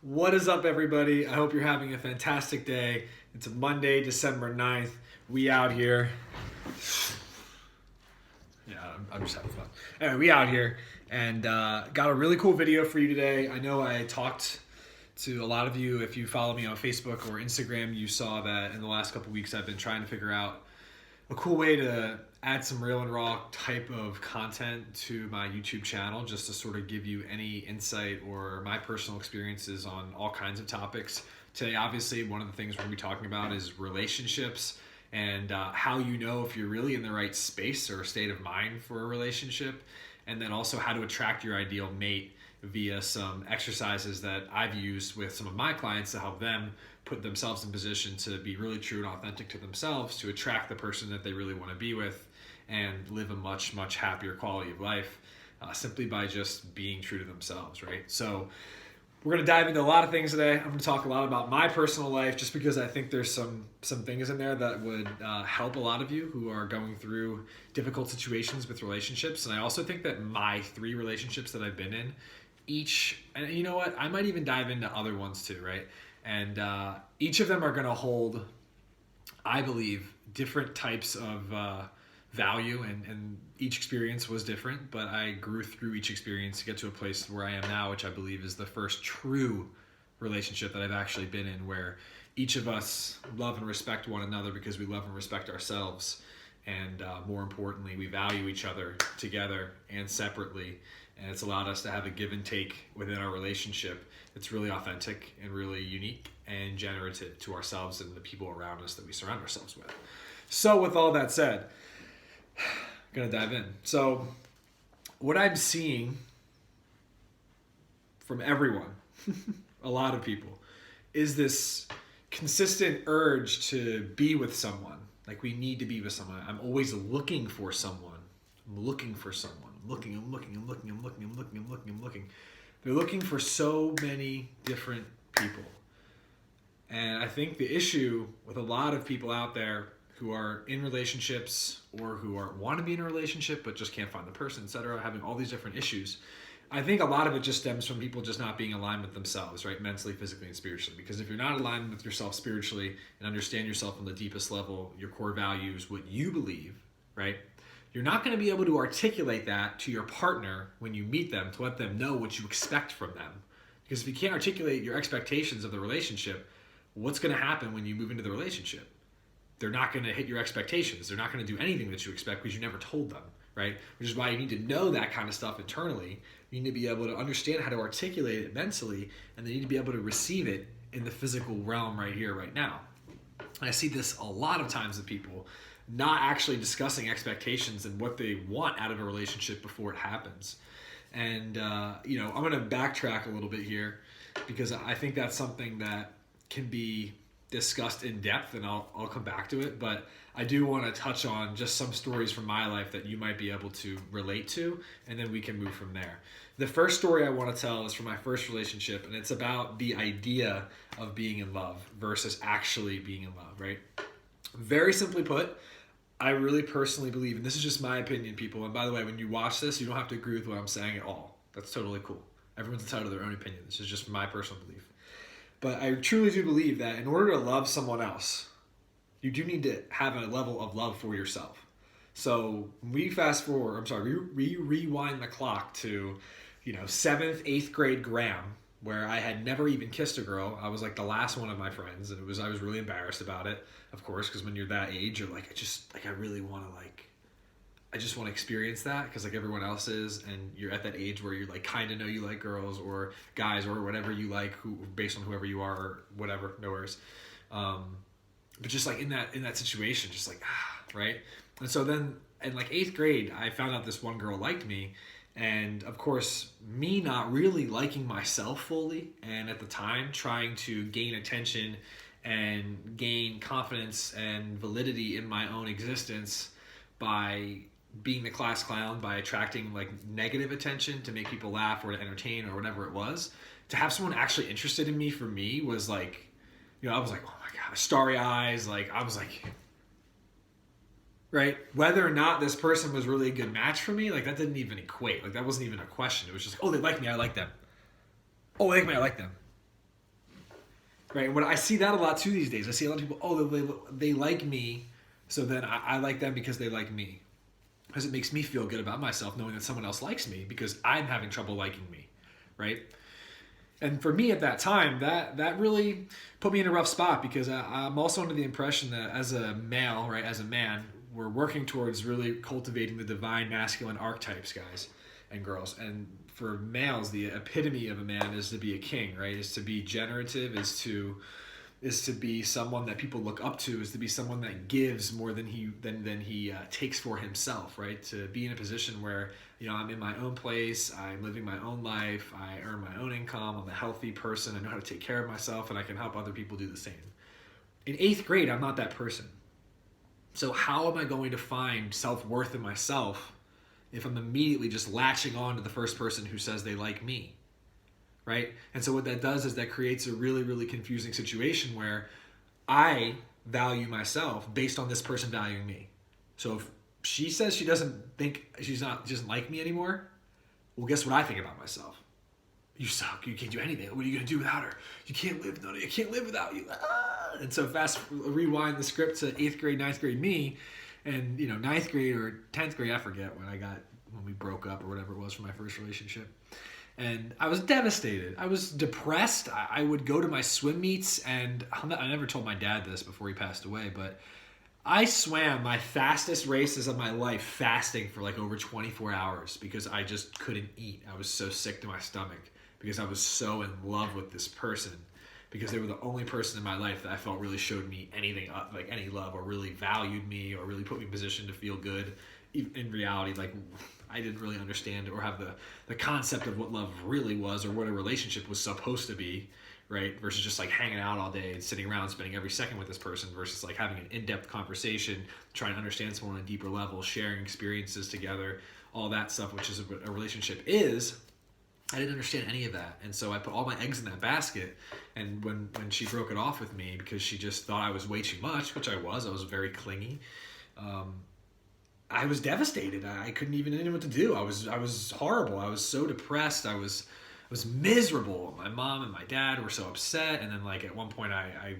What is up, everybody? I hope you're having a fantastic day. It's Monday, December 9th. We out here. Yeah, I'm just having fun. Anyway, we out here and got a really cool video for you today. I know I talked to a lot of you. If you follow me on Facebook or Instagram, you saw that in the last couple weeks I've been trying to figure out a cool way to add some real and raw type of content to my YouTube channel, just to sort of give you any insight or my personal experiences on all kinds of topics. Today, obviously, one of the things we're going to be talking about is relationships and how you know if you're really in the right space or state of mind for a relationship, and then also how to attract your ideal mate via some exercises that I've used with some of my clients to help them put themselves in position to be really true and authentic to themselves, to attract the person that they really want to be with and live a much, much happier quality of life simply by just being true to themselves, right? So we're going to dive into a lot of things today. I'm going to talk a lot about my personal life just because I think there's some things in there that would help a lot of you who are going through difficult situations with relationships. And I also think that my 3 relationships that I've been in, each, and you know what, I might even dive into other ones too, right? And each of them are going to hold, I believe, different types of value, and each experience was different, but I grew through each experience to get to a place where I am now, which I believe is the first true relationship that I've actually been in, where each of us love and respect one another because we love and respect ourselves. And more importantly, we value each other together and separately. And it's allowed us to have a give and take within our relationship. It's really authentic and really unique and generative to ourselves and the people around us that we surround ourselves with. So with all that said, I'm going to dive in. So what I'm seeing from everyone, a lot of people, is this consistent urge to be with someone. Like, we need to be with someone. I'm always looking for someone. I'm looking for someone. I'm looking. They're looking for so many different people. And I think the issue with a lot of people out there who are in relationships or who want to be in a relationship but just can't find the person, etc., having all these different issues, I think a lot of it just stems from people just not being aligned with themselves, right? Mentally, physically, and spiritually. Because if you're not aligned with yourself spiritually and understand yourself on the deepest level, your core values, what you believe, right? You're not going to be able to articulate that to your partner when you meet them, to let them know what you expect from them. Because if you can't articulate your expectations of the relationship, what's going to happen when you move into the relationship? They're not going to hit your expectations. They're not going to do anything that you expect because you never told them, right? Which is why you need to know that kind of stuff internally. You need to be able to understand how to articulate it mentally, and they need to be able to receive it in the physical realm right here, right now. And I see this a lot of times with people not actually discussing expectations and what they want out of a relationship before it happens. And, I'm going to backtrack a little bit here because I think that's something that can be discussed in depth, and I'll come back to it. But I do want to touch on just some stories from my life that you might be able to relate to, and then we can move from there. The first story I want to tell is from my first relationship, and it's about the idea of being in love versus actually being in love, right? Very simply put, I really personally believe, and this is just my opinion, people, and by the way, when you watch this, you don't have to agree with what I'm saying at all. That's totally cool. Everyone's entitled to their own opinion. This is just my personal belief. But I truly do believe that in order to love someone else, you do need to have a level of love for yourself. So we rewind the clock to, 7th, 8th grade Graham, where I had never even kissed a girl. I was like the last one of my friends, and I was really embarrassed about it, of course, because when you're that age, you're like, I really want to I just want to experience that because like everyone else is, and you're at that age where you're like kind of know you like girls or guys or whatever you like, who based on whoever you are or whatever, no worries. But just like in that situation, just like right. And so then in like 8th grade, I found out this one girl liked me, and of course, me not really liking myself fully, and at the time trying to gain attention and gain confidence and validity in my own existence by being the class clown, by attracting like negative attention to make people laugh or to entertain or whatever it was, to have someone actually interested in me, for me, was like, I was like, oh my God, starry eyes. Like, I was like, right? Whether or not this person was really a good match for me, like that didn't even equate. Like that wasn't even a question. It was just like, oh, they like me, I like them. Oh, they like me, I like them. right? And when I see that a lot too these days, I see a lot of people, oh, they like me, so then I like them because they like me. Because it makes me feel good about myself knowing that someone else likes me because I'm having trouble liking me, right? And for me at that time, that really put me in a rough spot because I'm also under the impression that as a male, right, as a man, we're working towards really cultivating the divine masculine archetypes, guys and girls. And for males, the epitome of a man is to be a king, right? Is to be generative, is to be someone that people look up to, is to be someone that gives more than he takes for himself, right? To be in a position where, you know, I'm in my own place, I'm living my own life, I earn my own income, I'm a healthy person, I know how to take care of myself, and I can help other people do the same. In 8th grade, I'm not that person. So how am I going to find self-worth in myself if I'm immediately just latching on to the first person who says they like me? Right? And so what that does is that creates a really, really confusing situation where I value myself based on this person valuing me. So if she says she doesn't like me anymore, well, guess what I think about myself? You suck. You can't do anything. What are you gonna do without her? You can't live. No, you can't live without you. And so rewind the script to 8th grade, 9th grade me, and 9th grade or 10th grade, I forget when we broke up or whatever it was for my first relationship. And I was devastated. I was depressed. I would go to my swim meets, and I never told my dad this before he passed away, but I swam my fastest races of my life fasting for like over 24 hours because I just couldn't eat. I was so sick to my stomach because I was so in love with this person, because they were the only person in my life that I felt really showed me anything, like any love, or really valued me, or really put me in a position to feel good. In reality, like, I didn't really understand or have the concept of what love really was or what a relationship was supposed to be, right? Versus just like hanging out all day and sitting around spending every second with this person, versus like having an in-depth conversation, trying to understand someone on a deeper level, sharing experiences together, all that stuff, which is what a relationship is. I didn't understand any of that. And so I put all my eggs in that basket. And when she broke it off with me because she just thought I was way too much, which I was very clingy. I was devastated. I couldn't even know what to do. I was horrible. I was so depressed. I was miserable. My mom and my dad were so upset. And then like at one point I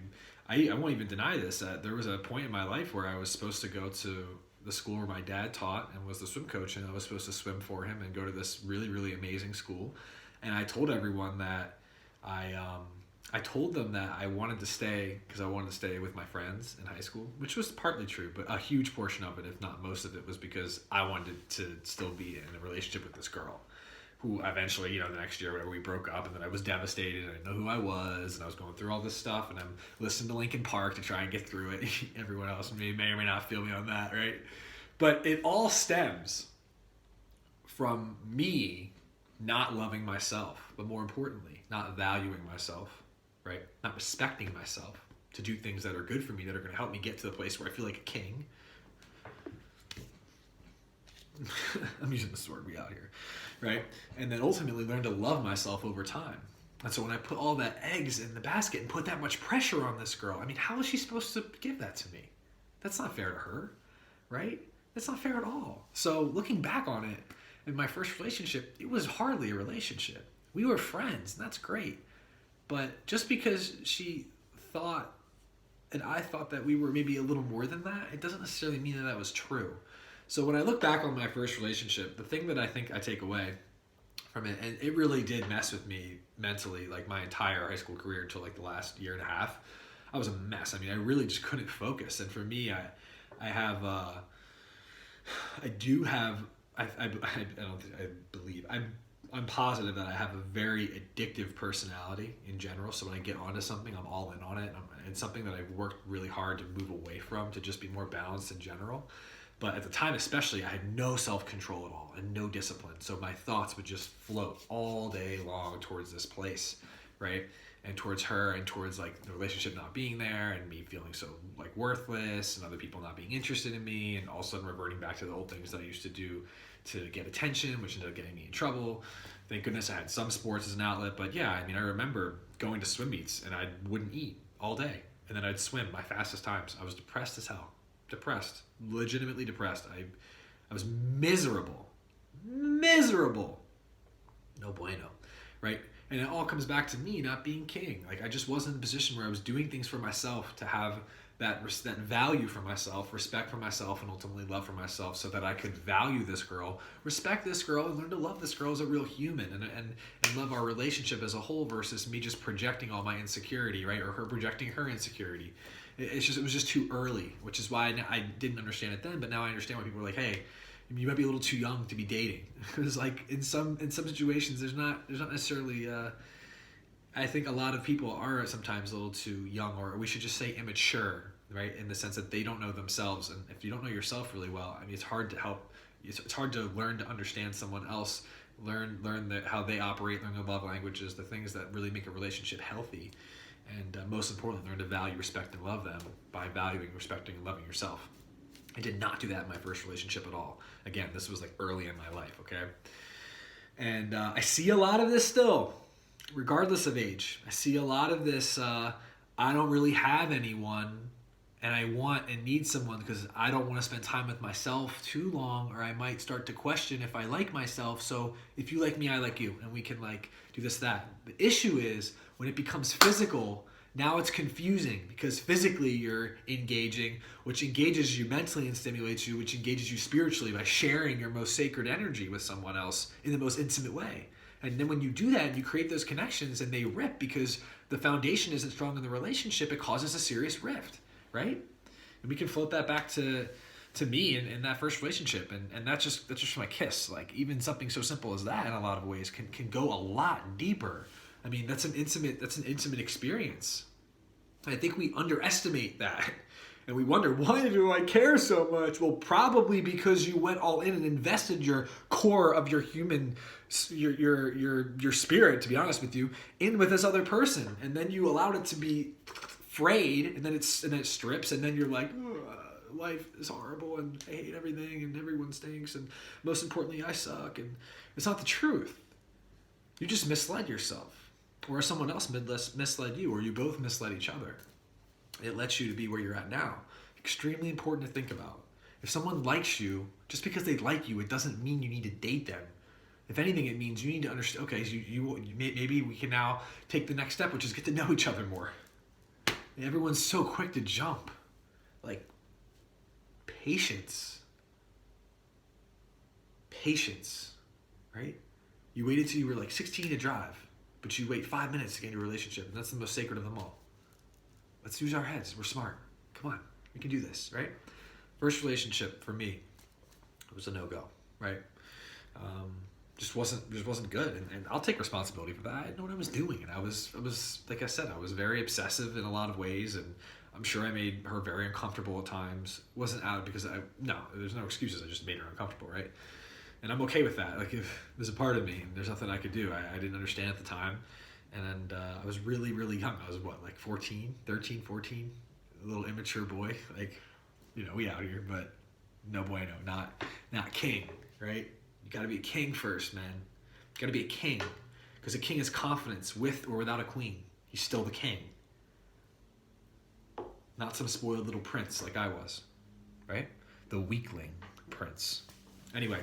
won't even deny this. There was a point in my life where I was supposed to go to the school where my dad taught and was the swim coach, and I was supposed to swim for him and go to this really, really amazing school. And I told everyone that I told them that I wanted to stay because I wanted to stay with my friends in high school, which was partly true, but a huge portion of it, if not most of it, was because I wanted to still be in a relationship with this girl who eventually, the next year, whatever, we broke up, and then I was devastated. I didn't know who I was, and I was going through all this stuff, and I'm listening to Linkin Park to try and get through it. Everyone else may or may not feel me on that, right? But it all stems from me not loving myself, but more importantly, not valuing myself, right? Not respecting myself to do things that are good for me, that are going to help me get to the place where I feel like a king. I'm using this word, we out here, right? And then ultimately learn to love myself over time. And so when I put all that eggs in the basket and put that much pressure on this girl, I mean, how is she supposed to give that to me? That's not fair to her, right? That's not fair at all. So looking back on it, in my first relationship, it was hardly a relationship. We were friends, and that's great. But just because she thought and I thought that we were maybe a little more than that, it doesn't necessarily mean that that was true. So when I look back on my first relationship, the thing that I think I take away from it, and it really did mess with me mentally, like my entire high school career until like the last year and a half, I was a mess. I mean, I really just couldn't focus. And for me, I believe, I'm positive that I have a very addictive personality in general. So when I get onto something, I'm all in on it. It's something that I've worked really hard to move away from, to just be more balanced in general. But at the time especially, I had no self-control at all and no discipline. So my thoughts would just float all day long towards this place, right? And towards her, and towards like the relationship not being there, and me feeling so like worthless, and other people not being interested in me, and all of a sudden reverting back to the old things that I used to do to get attention, which ended up getting me in trouble. Thank goodness I had some sports as an outlet. But yeah, I mean, I remember going to swim meets and I wouldn't eat all day, and then I'd swim my fastest times. I was depressed as hell. Depressed, legitimately depressed. I was miserable, no bueno, right? And it all comes back to me not being king. Like I just wasn't in a position where I was doing things for myself to have that value for myself, respect for myself, and ultimately love for myself, so that I could value this girl, respect this girl, and learn to love this girl as a real human, and love our relationship as a whole, versus me just projecting all my insecurity, right? Or her projecting her insecurity. It was just too early, which is why I didn't understand it then, but now I understand why people are like, hey, you might be a little too young to be dating. Because like in some situations, there's not necessarily. I think a lot of people are sometimes a little too young, or we should just say immature, right? In the sense that they don't know themselves, and if you don't know yourself really well, I mean, it's hard to help. It's hard to learn to understand someone else, learn how they operate, learn the love languages, the things that really make a relationship healthy, and most importantly, learn to value, respect, and love them by valuing, respecting, and loving yourself. I did not do that in my first relationship at all. Again, this was like early in my life, okay? And I see a lot of this still, regardless of age. I see a lot of this, I don't really have anyone, and I want and need someone because I don't want to spend time with myself too long, or I might start to question if I like myself. So if you like me, I like you, and we can like do this, that. The issue is when it becomes physical. Now it's confusing because physically you're engaging, which engages you mentally and stimulates you, which engages you spiritually by sharing your most sacred energy with someone else in the most intimate way. And then when you do that, you create those connections and they rip because the foundation isn't strong in the relationship. It causes a serious rift, right? And we can float that back to me in that first relationship. And that's just my kiss. Like even something so simple as that in a lot of ways can go a lot deeper. I mean, that's an intimate experience. I think we underestimate that. And we wonder, why do I care so much? Well, probably because you went all in and invested your core of your human, your spirit, to be honest with you, in with this other person. And then you allowed it to be frayed, and then it strips, and then you're like, life is horrible, and I hate everything, and everyone stinks, and most importantly, I suck. And it's not the truth. You just misled yourself. Or someone else misled you, or you both misled each other. It lets you to be where you're at now. Extremely important to think about. If someone likes you, just because they like you, it doesn't mean you need to date them. If anything, it means you need to understand, okay, so maybe we can now take the next step, which is get to know each other more. And everyone's so quick to jump. Like, patience. Patience, right? You waited till you were like 16 to drive. But you wait 5 minutes to get into a relationship, and that's the most sacred of them all. Let's use our heads. We're smart. Come on, we can do this, right? First relationship for me, it was a no-go, right? Just wasn't good, and I'll take responsibility for that. I didn't know what I was doing, and I was like I said, I was very obsessive in a lot of ways, and I'm sure I made her very uncomfortable at times. It wasn't out because there's no excuses. I just made her uncomfortable, right? And I'm okay with that. Like if there's a part of me and there's nothing I could do, I didn't understand at the time. And I was really, really young. I was like 13, 14, a little immature boy. Like, we out here, but no bueno, not king, right? You gotta be a king first, man. You gotta be a king. Because a king is confidence with or without a queen. He's still the king. Not some spoiled little prince like I was, right? The weakling prince. Anyway.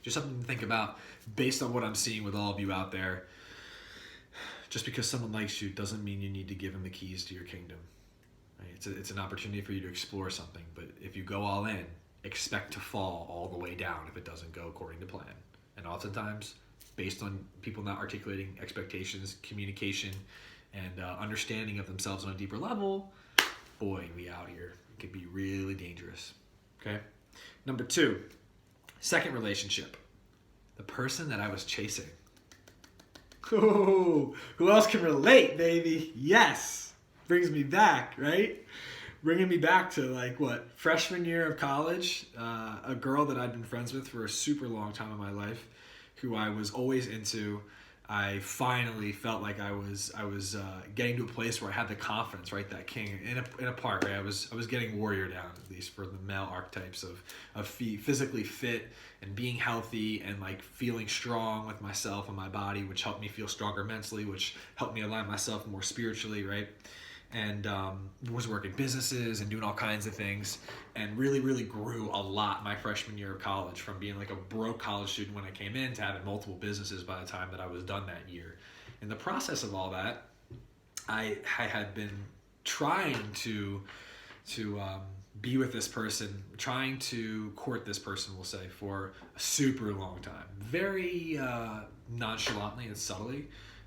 Just something to think about based on what I'm seeing with all of you out there. Just because someone likes you doesn't mean you need to give them the keys to your kingdom. Right? It's an opportunity for you to explore something. But if you go all in, expect to fall all the way down if it doesn't go according to plan. And oftentimes, based on people not articulating expectations, communication, and understanding of themselves on a deeper level, boy, we out here. It can be really dangerous. Okay? Number 2. Second relationship, the person that I was chasing. Oh, who else can relate, baby? Yes. Brings me back, right? Bringing me back to freshman year of college. A girl that I'd been friends with for a super long time in my life, who I was always into. I finally felt like I was getting to a place where I had the confidence, right? That king in a part, right? I was getting warrior down, at least for the male archetypes of physically fit and being healthy and feeling strong with myself and my body, which helped me feel stronger mentally, which helped me align myself more spiritually, right? And was working businesses and doing all kinds of things, and really, really grew a lot my freshman year of college, from being a broke college student when I came in to having multiple businesses by the time that I was done that year. in the process of all that, I had been trying to be with this person, trying to court this person, we'll say, for a super long time, very nonchalantly and subtly.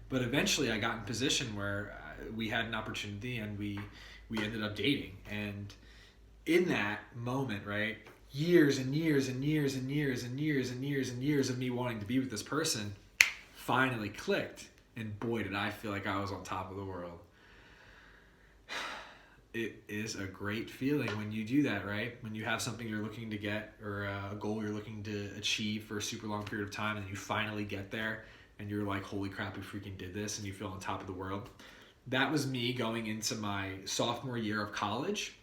But eventually, I got in a position where we had an opportunity, and we ended up dating. And in that moment, right, years and years and years and years and years and years and years of me wanting to be with this person finally clicked, and boy, did I feel like I was on top of the world. It is a great feeling when you do that, right? When you have something you're looking to get, or a goal you're looking to achieve for a super long period of time, and you finally get there, and you're like, holy crap, we freaking did this, and you feel on top of the world. That was me going into my sophomore year of college,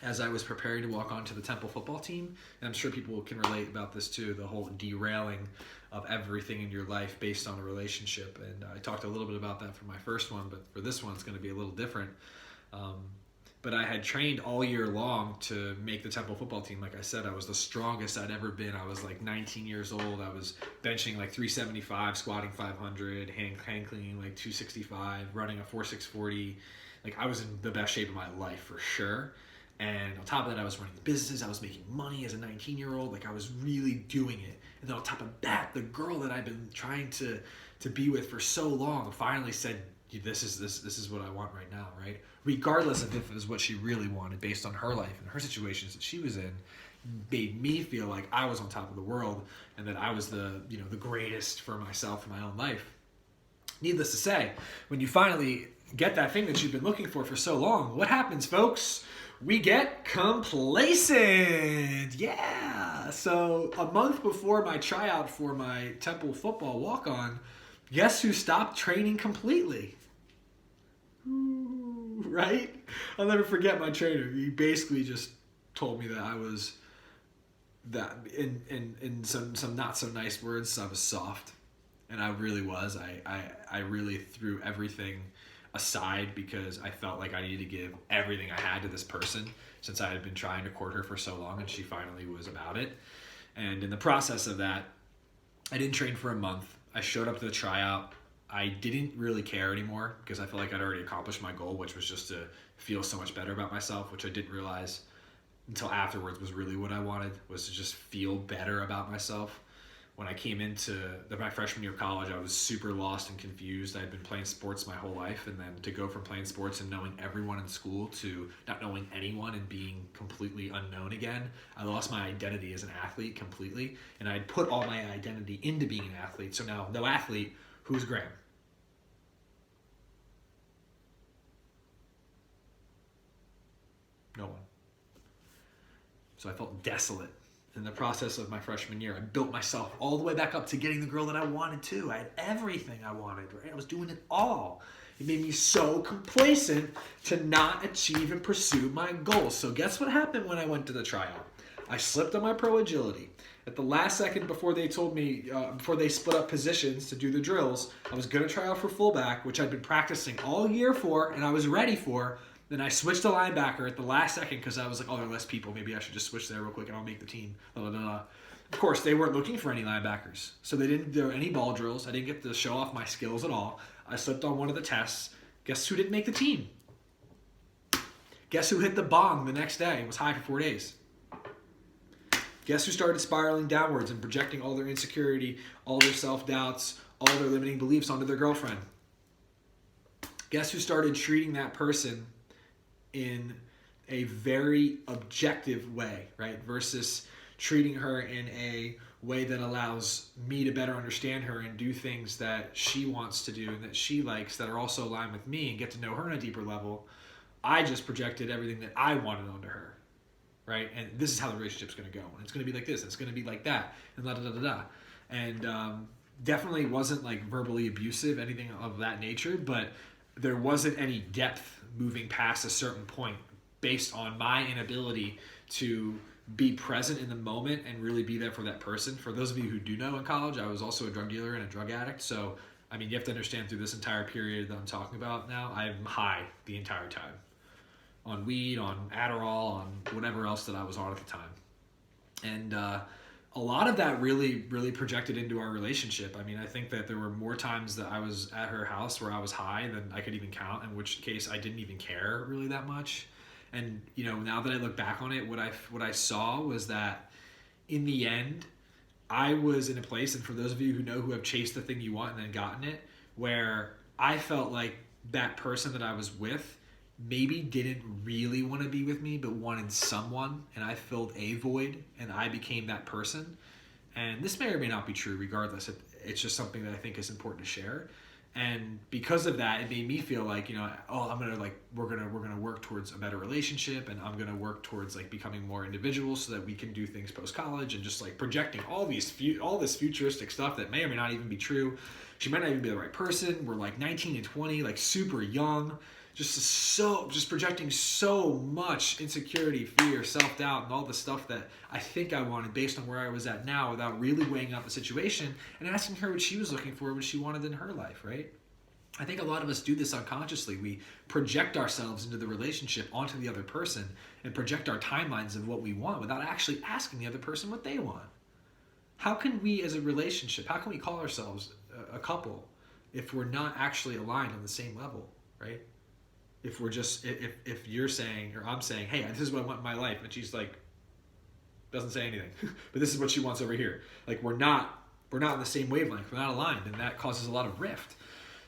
as I was preparing to walk onto the Temple football team. And I'm sure people can relate about this too, the whole derailing of everything in your life based on a relationship. And I talked a little bit about that for my first one, but for this one, it's going to be a little different. But I had trained all year long to make the Temple football team. Like I said, I was the strongest I'd ever been. I was like 19 years old. I was benching like 375, squatting 500, hang cleaning like 265, running a 4.640. Like I was in the best shape of my life for sure. And on top of that, I was running the business. I was making money as a 19-year-old. Like I was really doing it. And then on top of that, the girl that I've been trying to be with for so long finally said, this is what I want right now, right? Regardless of if it was what she really wanted based on her life and her situations that she was in, made me feel like I was on top of the world and that I was the greatest for myself in my own life. Needless to say, when you finally get that thing that you've been looking for so long, what happens, folks? We get complacent. Yeah. So a month before my tryout for my Temple football walk-on, guess who stopped training completely? Ooh, right? I'll never forget my trainer. He basically just told me that I was, that in some not so nice words, I was soft. And I really was. I really threw everything aside because I felt like I needed to give everything I had to this person since I had been trying to court her for so long, and she finally was about it. And in the process of that, I didn't train for a month. I showed up to the tryout. I didn't really care anymore because I felt like I'd already accomplished my goal, which was just to feel so much better about myself, which I didn't realize until afterwards was really what I wanted, was to just feel better about myself. When I came into my freshman year of college, I was super lost and confused. I had been playing sports my whole life, and then to go from playing sports and knowing everyone in school to not knowing anyone and being completely unknown again, I lost my identity as an athlete completely, and I had put all my identity into being an athlete. So now, no athlete, who's Graham? No one. So I felt desolate. In the process of my freshman year, I built myself all the way back up to getting the girl that I wanted to. I had everything I wanted, right? I was doing it all. It made me so complacent to not achieve and pursue my goals. So guess what happened when I went to the tryout? I slipped on my pro agility. At the last second before they told me, before they split up positions to do the drills, I was going to try out for fullback, which I'd been practicing all year for and I was ready for. Then I switched to linebacker at the last second because I was like, oh, there are less people. Maybe I should just switch there real quick and I'll make the team. Blah, blah, blah. Of course, they weren't looking for any linebackers. So they didn't do any ball drills. I didn't get to show off my skills at all. I slipped on one of the tests. Guess who didn't make the team? Guess who hit the bong the next day and was high for 4 days? Guess who started spiraling downwards and projecting all their insecurity, all their self-doubts, all their limiting beliefs onto their girlfriend? Guess who started treating that person in a very objective way, right? Versus treating her in a way that allows me to better understand her and do things that she wants to do and that she likes that are also aligned with me and get to know her on a deeper level. I just projected everything that I wanted onto her, right? And this is how the relationship's going to go. And it's going to be like this. And it's going to be like that. And da da da da da. And definitely wasn't like verbally abusive, anything of that nature, but there wasn't any depth moving past a certain point based on my inability to be present in the moment and really be there for that person. For those of you who do know, in college, I was also a drug dealer and a drug addict. So, I mean, you have to understand through this entire period that I'm talking about now, I'm high the entire time. On weed, on Adderall, on whatever else that I was on at the time. And a lot of that really, really projected into our relationship. I mean, I think that there were more times that I was at her house where I was high than I could even count, in which case I didn't even care really that much. And, you know, now that I look back on it, what I saw was that in the end, I was in a place, and for those of you who know, who have chased the thing you want and then gotten it, where I felt like that person that I was with maybe didn't really want to be with me, but wanted someone, and I filled a void, and I became that person. And this may or may not be true, regardless. It's just something that I think is important to share. And because of that, it made me feel like, you know, oh, we're gonna work towards a better relationship, and I'm gonna work towards like becoming more individual so that we can do things post college, and just like projecting all this futuristic stuff that may or may not even be true. She might not even be the right person. We're like 19 and 20, like super young. Just projecting so much insecurity, fear, self-doubt, and all the stuff that I think I wanted based on where I was at now, without really weighing out the situation and asking her what she was looking for, what she wanted in her life, right? I think a lot of us do this unconsciously. We project ourselves into the relationship onto the other person and project our timelines of what we want without actually asking the other person what they want. How can we, as a relationship, how can we call ourselves a couple if we're not actually aligned on the same level, right? If we're just, if you're saying, or I'm saying, hey, this is what I want in my life, and she's like, doesn't say anything, but this is what she wants over here. Like, we're not on the same wavelength, we're not aligned, and that causes a lot of rift.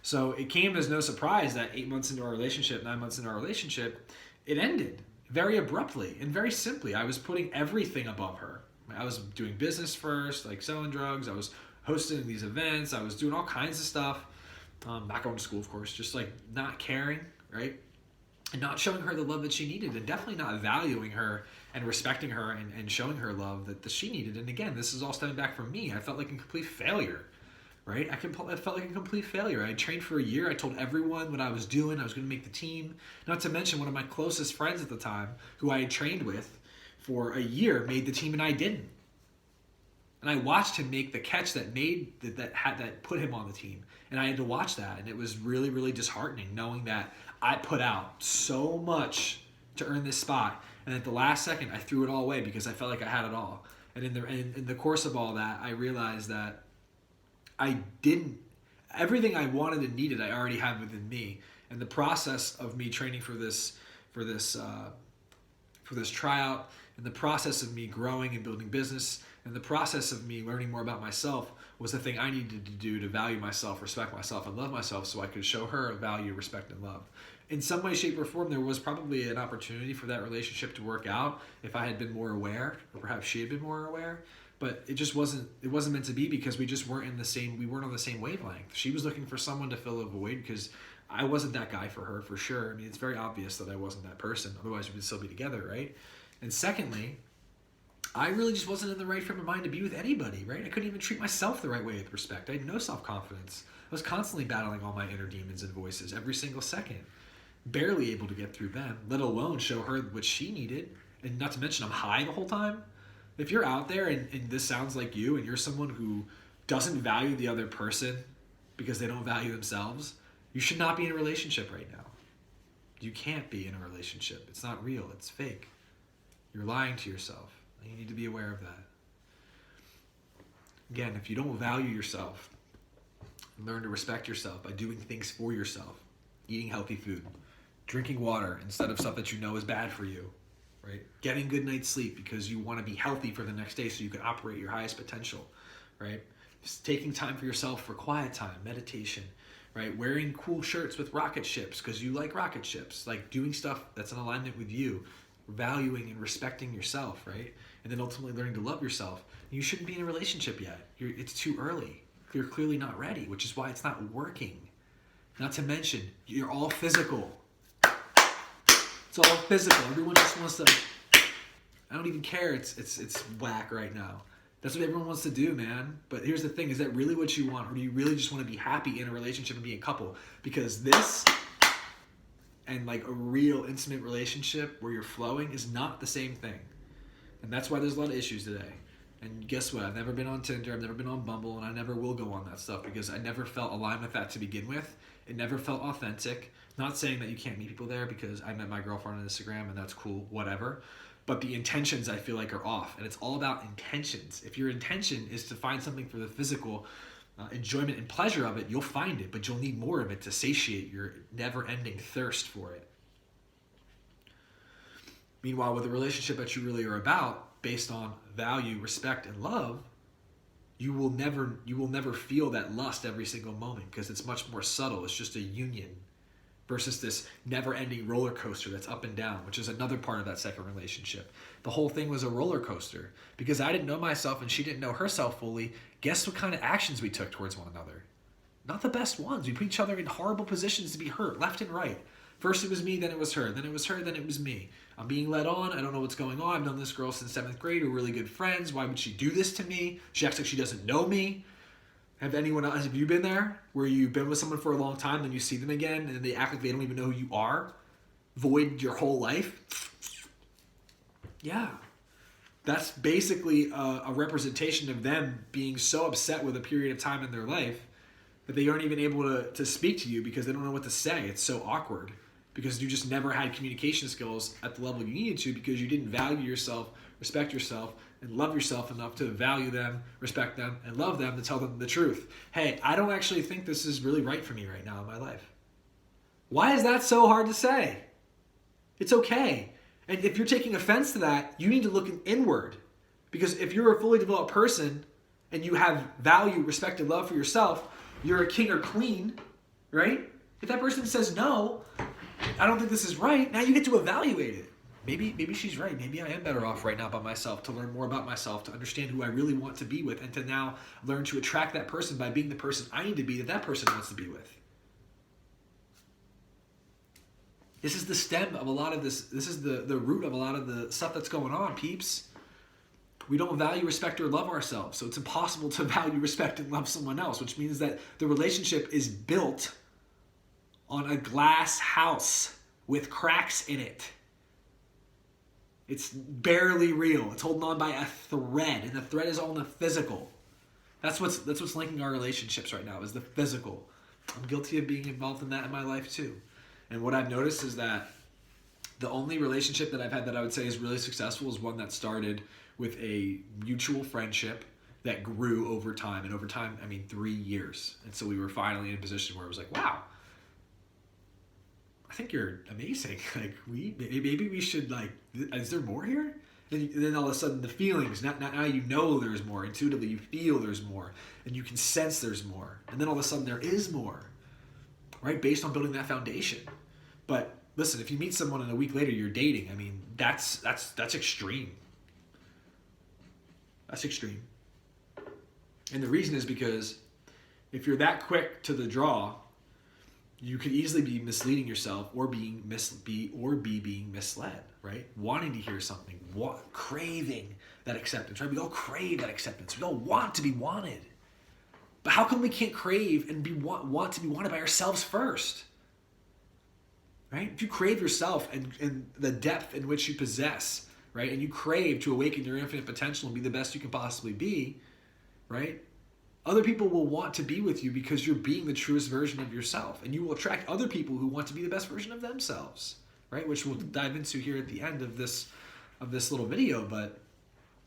So it came as no surprise that 8 months into our relationship, 9 months into our relationship, it ended very abruptly and very simply. I was putting everything above her. I was doing business first, like selling drugs. I was hosting these events. I was doing all kinds of stuff. Not going to school, of course, just like not caring, right? And not showing her the love that she needed, and definitely not valuing her and respecting her and showing her love that she needed. And again, this is all stemming back from me. I felt like a complete failure, right? I felt like a complete failure. I trained for a year. I told everyone what I was doing. I was going to make the team. Not to mention one of my closest friends at the time, who I had trained with for a year, made the team and I didn't. And I watched him make the catch that put him on the team. And I had to watch that. And it was really, really disheartening knowing that I put out so much to earn this spot. And at the last second, I threw it all away because I felt like I had it all. And in the course of all that, I realized that everything I wanted and needed, I already had within me. And the process of me training for this tryout, and the process of me growing and building business, and the process of me learning more about myself was the thing I needed to do to value myself, respect myself, and love myself, so I could show her value, respect, and love. In some way, shape, or form, there was probably an opportunity for that relationship to work out if I had been more aware, or perhaps she had been more aware. But it just wasn't meant to be, because we just weren't on the same wavelength. She was looking for someone to fill a void, because I wasn't that guy for her, for sure. I mean, it's very obvious that I wasn't that person. Otherwise, we would still be together, right? And secondly, I really just wasn't in the right frame of mind to be with anybody, right? I couldn't even treat myself the right way with respect. I had no self-confidence. I was constantly battling all my inner demons and voices every single second. Barely able to get through them, let alone show her what she needed. And not to mention, I'm high the whole time. If you're out there and this sounds like you, and you're someone who doesn't value the other person because they don't value themselves, you should not be in a relationship right now. You can't be in a relationship. It's not real. It's fake. You're lying to yourself. And you need to be aware of that. Again, if you don't value yourself, learn to respect yourself by doing things for yourself. Eating healthy food. Drinking water instead of stuff that you know is bad for you. Right? Getting good night's sleep because you want to be healthy for the next day so you can operate your highest potential. Right? Just taking time for yourself for quiet time, meditation. Right? Wearing cool shirts with rocket ships because you like rocket ships. Like doing stuff that's in alignment with you. Valuing and respecting yourself, right? And then ultimately learning to love yourself. You shouldn't be in a relationship yet. It's too early. You're clearly not ready, which is why it's not working. Not to mention, you're all physical. It's all physical. Everyone just wants to, I don't even care. It's whack right now. That's what everyone wants to do, man. But here's the thing, is that really what you want? Or do you really just want to be happy in a relationship and be a couple? Because this and like a real intimate relationship where you're flowing is not the same thing. And that's why there's a lot of issues today. And guess what? I've never been on Tinder, I've never been on Bumble, and I never will go on that stuff because I never felt aligned with that to begin with. It never felt authentic. Not saying that you can't meet people there, because I met my girlfriend on Instagram and that's cool, whatever. but the intentions I feel like are off. And it's all about intentions. If your intention is to find something for the physical enjoyment and pleasure of it, you'll find it, but you'll need more of it to satiate your never-ending thirst for it. Meanwhile, with a relationship that you really are about, based on value, respect, and love, you will never feel that lust every single moment because it's much more subtle. It's just a union versus this never-ending roller coaster that's up and down, which is another part of that second relationship. The whole thing was a roller coaster because I didn't know myself and she didn't know herself fully. Guess what kind of actions we took towards one another? Not the best ones. We put each other in horrible positions to be hurt, left and right. First it was me, then it was her, then it was her, then it was me. I'm being led on. I don't know what's going on. I've known this girl since 7th grade. We're really good friends. Why would she do this to me? She acts like she doesn't know me. Have you been there where you've been with someone for a long time, then you see them again, and they act like they don't even know who you are? Void your whole life? Yeah. That's basically a representation of them being so upset with a period of time in their life that they aren't even able to speak to you because they don't know what to say. It's so awkward because you just never had communication skills at the level you needed to because you didn't value yourself, respect yourself, and love yourself enough to value them, respect them, and love them to tell them the truth. Hey, I don't actually think this is really right for me right now in my life. Why is that so hard to say? It's okay. And if you're taking offense to that, you need to look inward. Because if you're a fully developed person and you have value, respect, and love for yourself, you're a king or queen, right? If that person says, no, I don't think this is right, now you get to evaluate it. Maybe she's right. Maybe I am better off right now by myself to learn more about myself, to understand who I really want to be with, and to now learn to attract that person by being the person I need to be that person wants to be with. This is the stem of a lot of this. This is the root of a lot of the stuff that's going on, peeps. We don't value, respect, or love ourselves. So it's impossible to value, respect, and love someone else, which means that the relationship is built on a glass house with cracks in it. It's barely real. It's holding on by a thread, and the thread is all in the physical. That's what's linking our relationships right now, is the physical. I'm guilty of being involved in that in my life too. And what I've noticed is that the only relationship that I've had that I would say is really successful is one that started with a mutual friendship that grew over time. And over time, I mean 3 years. And so we were finally in a position where it was like, wow, I think you're amazing. Like, maybe we should, like, is there more here? And then all of a sudden the feelings, now you know there's more. Intuitively you feel there's more. And you can sense there's more. And then all of a sudden there is more, right? Based on building that foundation. But listen, if you meet someone and a week later you're dating, I mean, that's extreme. That's extreme. And the reason is because if you're that quick to the draw, you could easily be misleading yourself or being misled, right? Wanting to hear something, craving that acceptance, right? We all crave that acceptance. We all want to be wanted. But how come we can't crave and want to be wanted by ourselves first? Right? If you crave yourself and the depth in which you possess, right? And you crave to awaken your infinite potential and be the best you can possibly be, right? Other people will want to be with you because you're being the truest version of yourself. And you will attract other people who want to be the best version of themselves, right? Which we'll dive into here at the end of this little video. But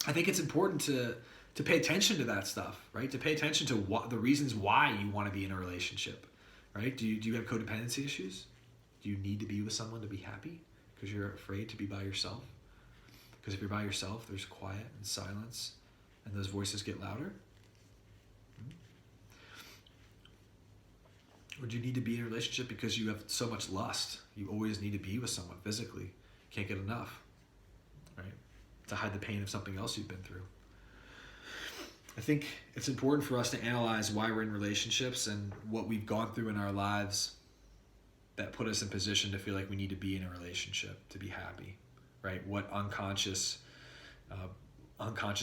I think it's important to pay attention to that stuff, right? To pay attention to the reasons why you want to be in a relationship, right? Do you have codependency issues? Do you need to be with someone to be happy because you're afraid to be by yourself? Because if you're by yourself, there's quiet and silence, and those voices get louder. Or do you need to be in a relationship because you have so much lust? You always need to be with someone physically. Can't get enough, right? To hide the pain of something else you've been through. I think it's important for us to analyze why we're in relationships and what we've gone through in our lives that put us in position to feel like we need to be in a relationship to be happy, right? What unconscious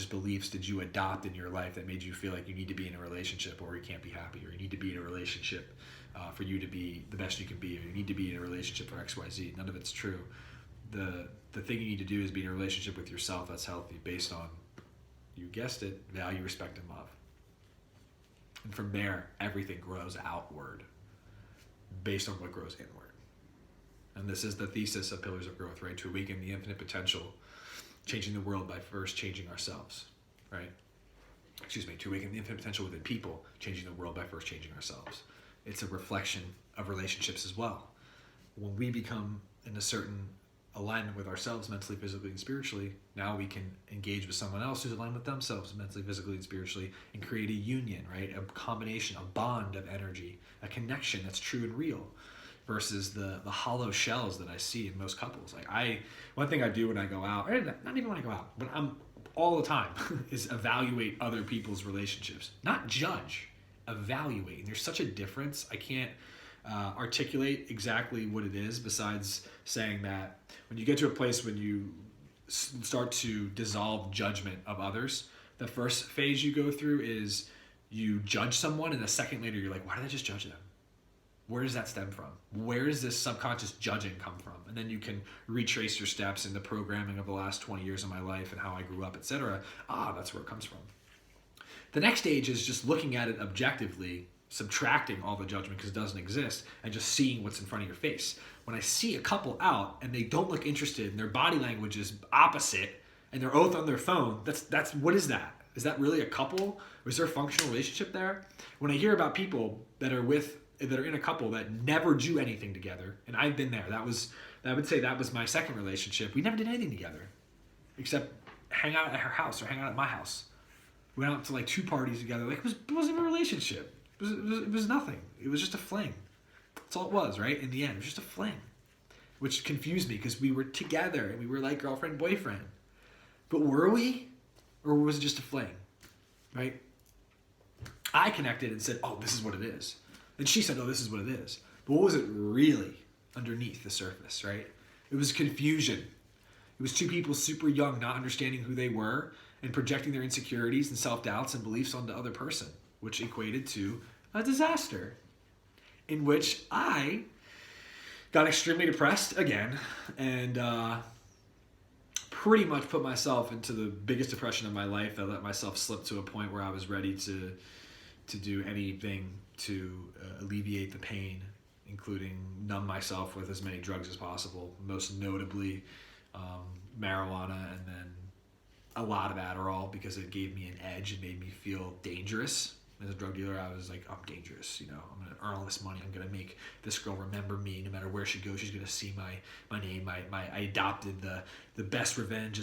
beliefs did you adopt in your life that made you feel like you need to be in a relationship or you can't be happy, or you need to be in a relationship for you to be the best you can be, or you need to be in a relationship for XYZ. None of it's true. The thing you need to do is be in a relationship with yourself that's healthy based on, you guessed it, value, respect, and love. And from there, everything grows outward based on what grows inward. And this is the thesis of Pillars of Growth, right? To awaken the infinite potential changing the world by first changing ourselves, right? To awaken the infinite potential within people, changing the world by first changing ourselves. It's a reflection of relationships as well. When we become in a certain alignment with ourselves mentally, physically, and spiritually, now we can engage with someone else who's aligned with themselves mentally, physically, and spiritually, and create a union, right? A combination, a bond of energy, a connection that's true and real, versus the hollow shells that I see in most couples. One thing I do when I go out, or not even when I go out, but I'm all the time, is evaluate other people's relationships. Not judge, evaluate. And there's such a difference. I can't articulate exactly what it is besides saying that when you get to a place when you start to dissolve judgment of others, the first phase you go through is you judge someone, and a second later you're like, why did I just judge them? Where does that stem from? Where does this subconscious judging come from? And then you can retrace your steps in the programming of the last 20 years of my life and how I grew up, etc. That's where it comes from. The next stage is just looking at it objectively, subtracting all the judgment because it doesn't exist, and just seeing what's in front of your face. When I see a couple out and they don't look interested and their body language is opposite and they're both on their phone, that's what is that? Is that really a couple? Or is there a functional relationship there? When I hear about people that are in a couple that never do anything together, and I've been there. I would say that was my second relationship. We never did anything together, except hang out at her house or hang out at my house. We went out to 2 parties together. It wasn't even a relationship. It was nothing. It was just a fling. That's all it was, right? In the end, it was just a fling, which confused me because we were together and we were like girlfriend, boyfriend. But were we? Or was it just a fling, right? I connected and said, oh, this is what it is. And she said, oh, this is what it is. But what was it really underneath the surface, right? It was confusion. It was 2 people super young, not understanding who they were and projecting their insecurities and self-doubts and beliefs on the other person, which equated to a disaster in which I got extremely depressed again and pretty much put myself into the biggest depression of my life. I let myself slip to a point where I was ready to do anything to alleviate the pain, including numb myself with as many drugs as possible, most notably marijuana, and then a lot of Adderall because it gave me an edge. It made me feel dangerous. As a drug dealer, I was like, I'm dangerous. I'm going to earn all this money. I'm going to make this girl remember me. No matter where she goes, she's going to see my name. I adopted the best revenge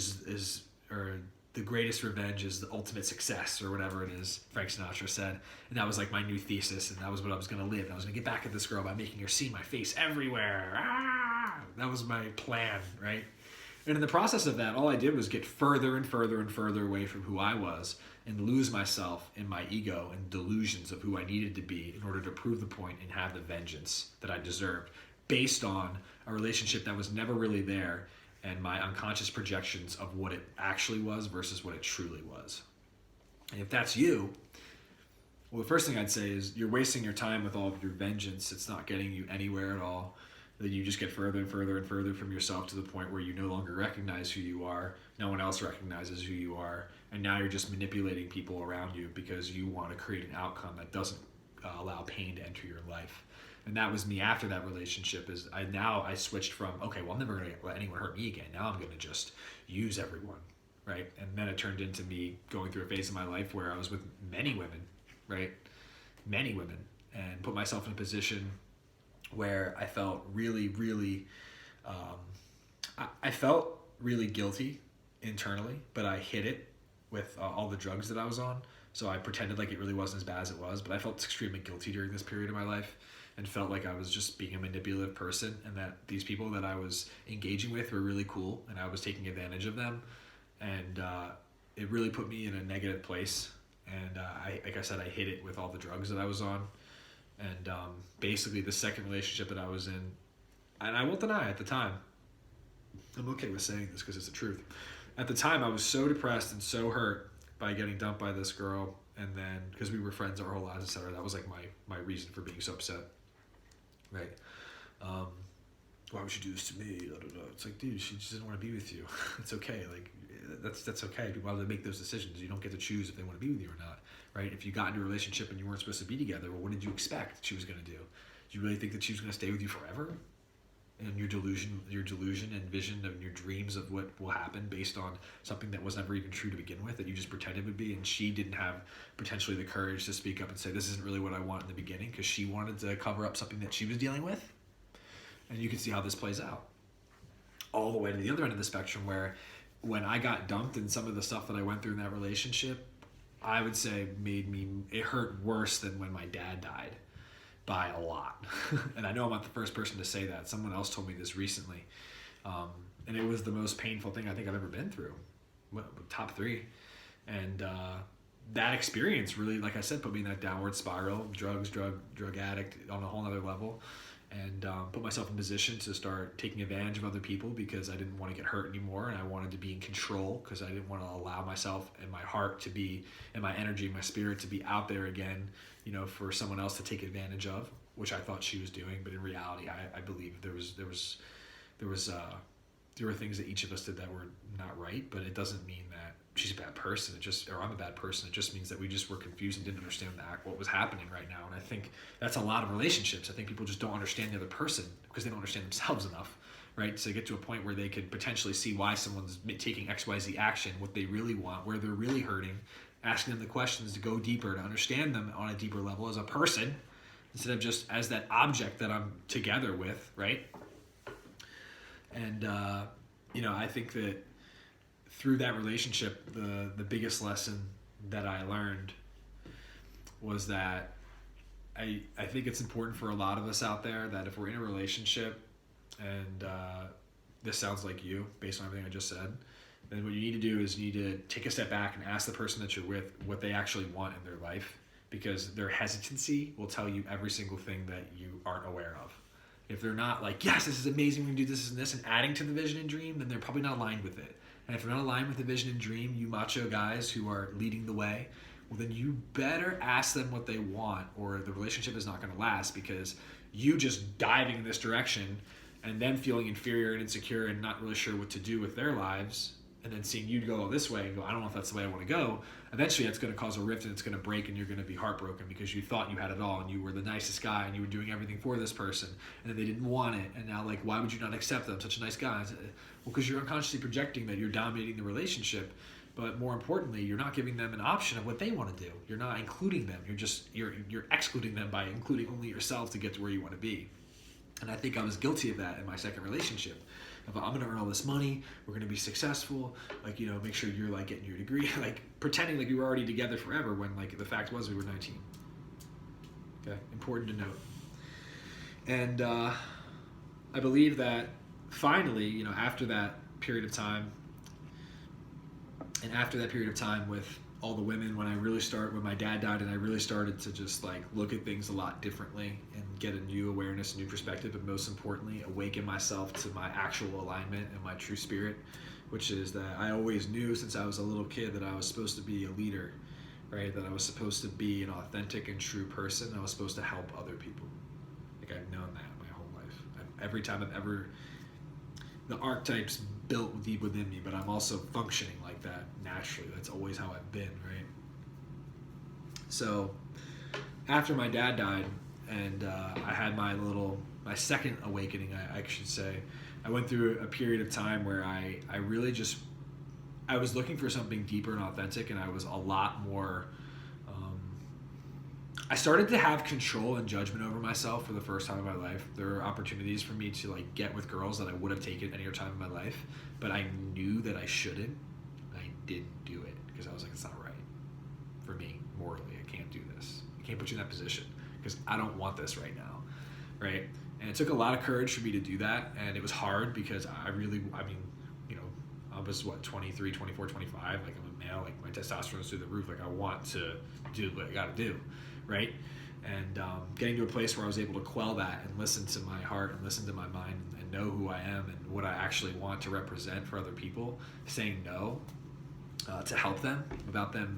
or the greatest revenge is the ultimate success, or whatever it is Frank Sinatra said. And that was my new thesis, and that was what I was going to live. And I was going to get back at this girl by making her see my face everywhere. That was my plan, right? And in the process of that, all I did was get further and further and further away from who I was and lose myself in my ego and delusions of who I needed to be in order to prove the point and have the vengeance that I deserved based on a relationship that was never really there and my unconscious projections of what it actually was versus what it truly was. And if that's you, well, the first thing I'd say is you're wasting your time with all of your vengeance. It's not getting you anywhere at all. Then you just get further and further and further from yourself to the point where you no longer recognize who you are. No one else recognizes who you are. And now you're just manipulating people around you because you want to create an outcome that doesn't allow pain to enter your life. And that was me after that relationship. I switched from, okay, well, I'm never going to let anyone hurt me again. Now I'm going to just use everyone, right? And then it turned into me going through a phase of my life where I was with many women, right? Many women, and put myself in a position where I felt really, really, I felt really guilty internally, but I hid it with all the drugs that I was on. So I pretended like it really wasn't as bad as it was, but I felt extremely guilty during this period of my life and felt like I was just being a manipulative person and that these people that I was engaging with were really cool and I was taking advantage of them. And it really put me in a negative place. And like I said, I hid it with all the drugs that I was on. And basically the second relationship that I was in, and I won't deny at the time, I'm okay with saying this because it's the truth. At the time, I was so depressed and so hurt by getting dumped by this girl, and then because we were friends our whole lives, etc. That was my reason for being so upset, right? Why would you do this to me? It's like, dude, she just didn't want to be with you. It's okay. That's okay. People have to make those decisions. You don't get to choose if they want to be with you or not, right? If you got into a relationship and you weren't supposed to be together, well, what did you expect she was going to do? Do you really think that she was going to stay with you forever? and your delusion and vision of your dreams of what will happen based on something that was never even true to begin with, that you just pretended would be. And she didn't have potentially the courage to speak up and say, this isn't really what I want in the beginning, because she wanted to cover up something that she was dealing with. And you can see how this plays out all the way to the other end of the spectrum, where when I got dumped and some of the stuff that I went through in that relationship, I would say it hurt worse than when my dad died, by a lot. And I know I'm not the first person to say that. Someone else told me this recently. And it was the most painful thing I think I've ever been through. Top 3. And that experience really, like I said, put me in that downward spiral, drug addict on a whole other level. And put myself in position to start taking advantage of other people, because I didn't want to get hurt anymore, and I wanted to be in control, because I didn't want to allow myself and my heart to be, and my energy, my spirit to be out there again, for someone else to take advantage of, which I thought she was doing. But in reality, I believe there were things that each of us did that were not right. But it doesn't mean that she's a bad person. Or I'm a bad person. It just means that we just were confused and didn't understand what was happening right now. And I think that's a lot of relationships. I think people just don't understand the other person because they don't understand themselves enough, right? To get to a point where they could potentially see why someone's taking XYZ action, what they really want, where they're really hurting, asking them the questions to go deeper, to understand them on a deeper level as a person, instead of just as that object that I'm together with, right? And, I think that through that relationship, the biggest lesson that I learned was that I think it's important for a lot of us out there that if we're in a relationship, and this sounds like you based on everything I just said, then what you need to do is you need to take a step back and ask the person that you're with what they actually want in their life, because their hesitancy will tell you every single thing that you aren't aware of. If they're not like, yes, this is amazing, we can do this and this, and adding to the vision and dream, then they're probably not aligned with it. And if you're not aligned with the vision and dream, you macho guys who are leading the way, well, then you better ask them what they want, or the relationship is not going to last, because you just diving in this direction and them feeling inferior and insecure and not really sure what to do with their lives, and then seeing you go this way and go, I don't know if that's the way I want to go, eventually that's going to cause a rift and it's going to break, and you're going to be heartbroken because you thought you had it all and you were the nicest guy and you were doing everything for this person, and then they didn't want it, and now why would you not accept them, such a nice guy? Well, because you're unconsciously projecting that you're dominating the relationship, but more importantly, you're not giving them an option of what they want to do. You're not including them. You're excluding them by including only yourself to get to where you want to be. And I think I was guilty of that in my second relationship. I'm going to earn all this money, we're going to be successful, make sure you're getting your degree, pretending like we were already together forever, when the fact was we were 19. Okay, important to note. And I believe that finally, after that period of time, and after that period of time with all the women, when my dad died, and I really started to just look at things a lot differently and get a new awareness, a new perspective, but most importantly, awaken myself to my actual alignment and my true spirit, which is that I always knew since I was a little kid that I was supposed to be a leader, right? That I was supposed to be an authentic and true person. I was supposed to help other people. I've known that my whole life. Every time the archetypes built deep within me, but I'm also functioning like that naturally. That's always how I've been, right? So after my dad died, and I had my second awakening, I should say, I went through a period of time where I really I was looking for something deeper and authentic, and I was a lot more, I started to have control and judgment over myself for the first time in my life. There were opportunities for me to get with girls that I would have taken any other time in my life, but I knew that I shouldn't. I didn't do it because I was it's not right for me morally. I can't do this. I can't put you in that position because I don't want this right now, right? And it took a lot of courage for me to do that, and it was hard because I was 23, 24, 25, I'm a male, my testosterone's through the roof, I want to do what I gotta do, right? And getting to a place where I was able to quell that and listen to my heart and listen to my mind and know who I am and what I actually want to represent for other people, saying no to help them, about them,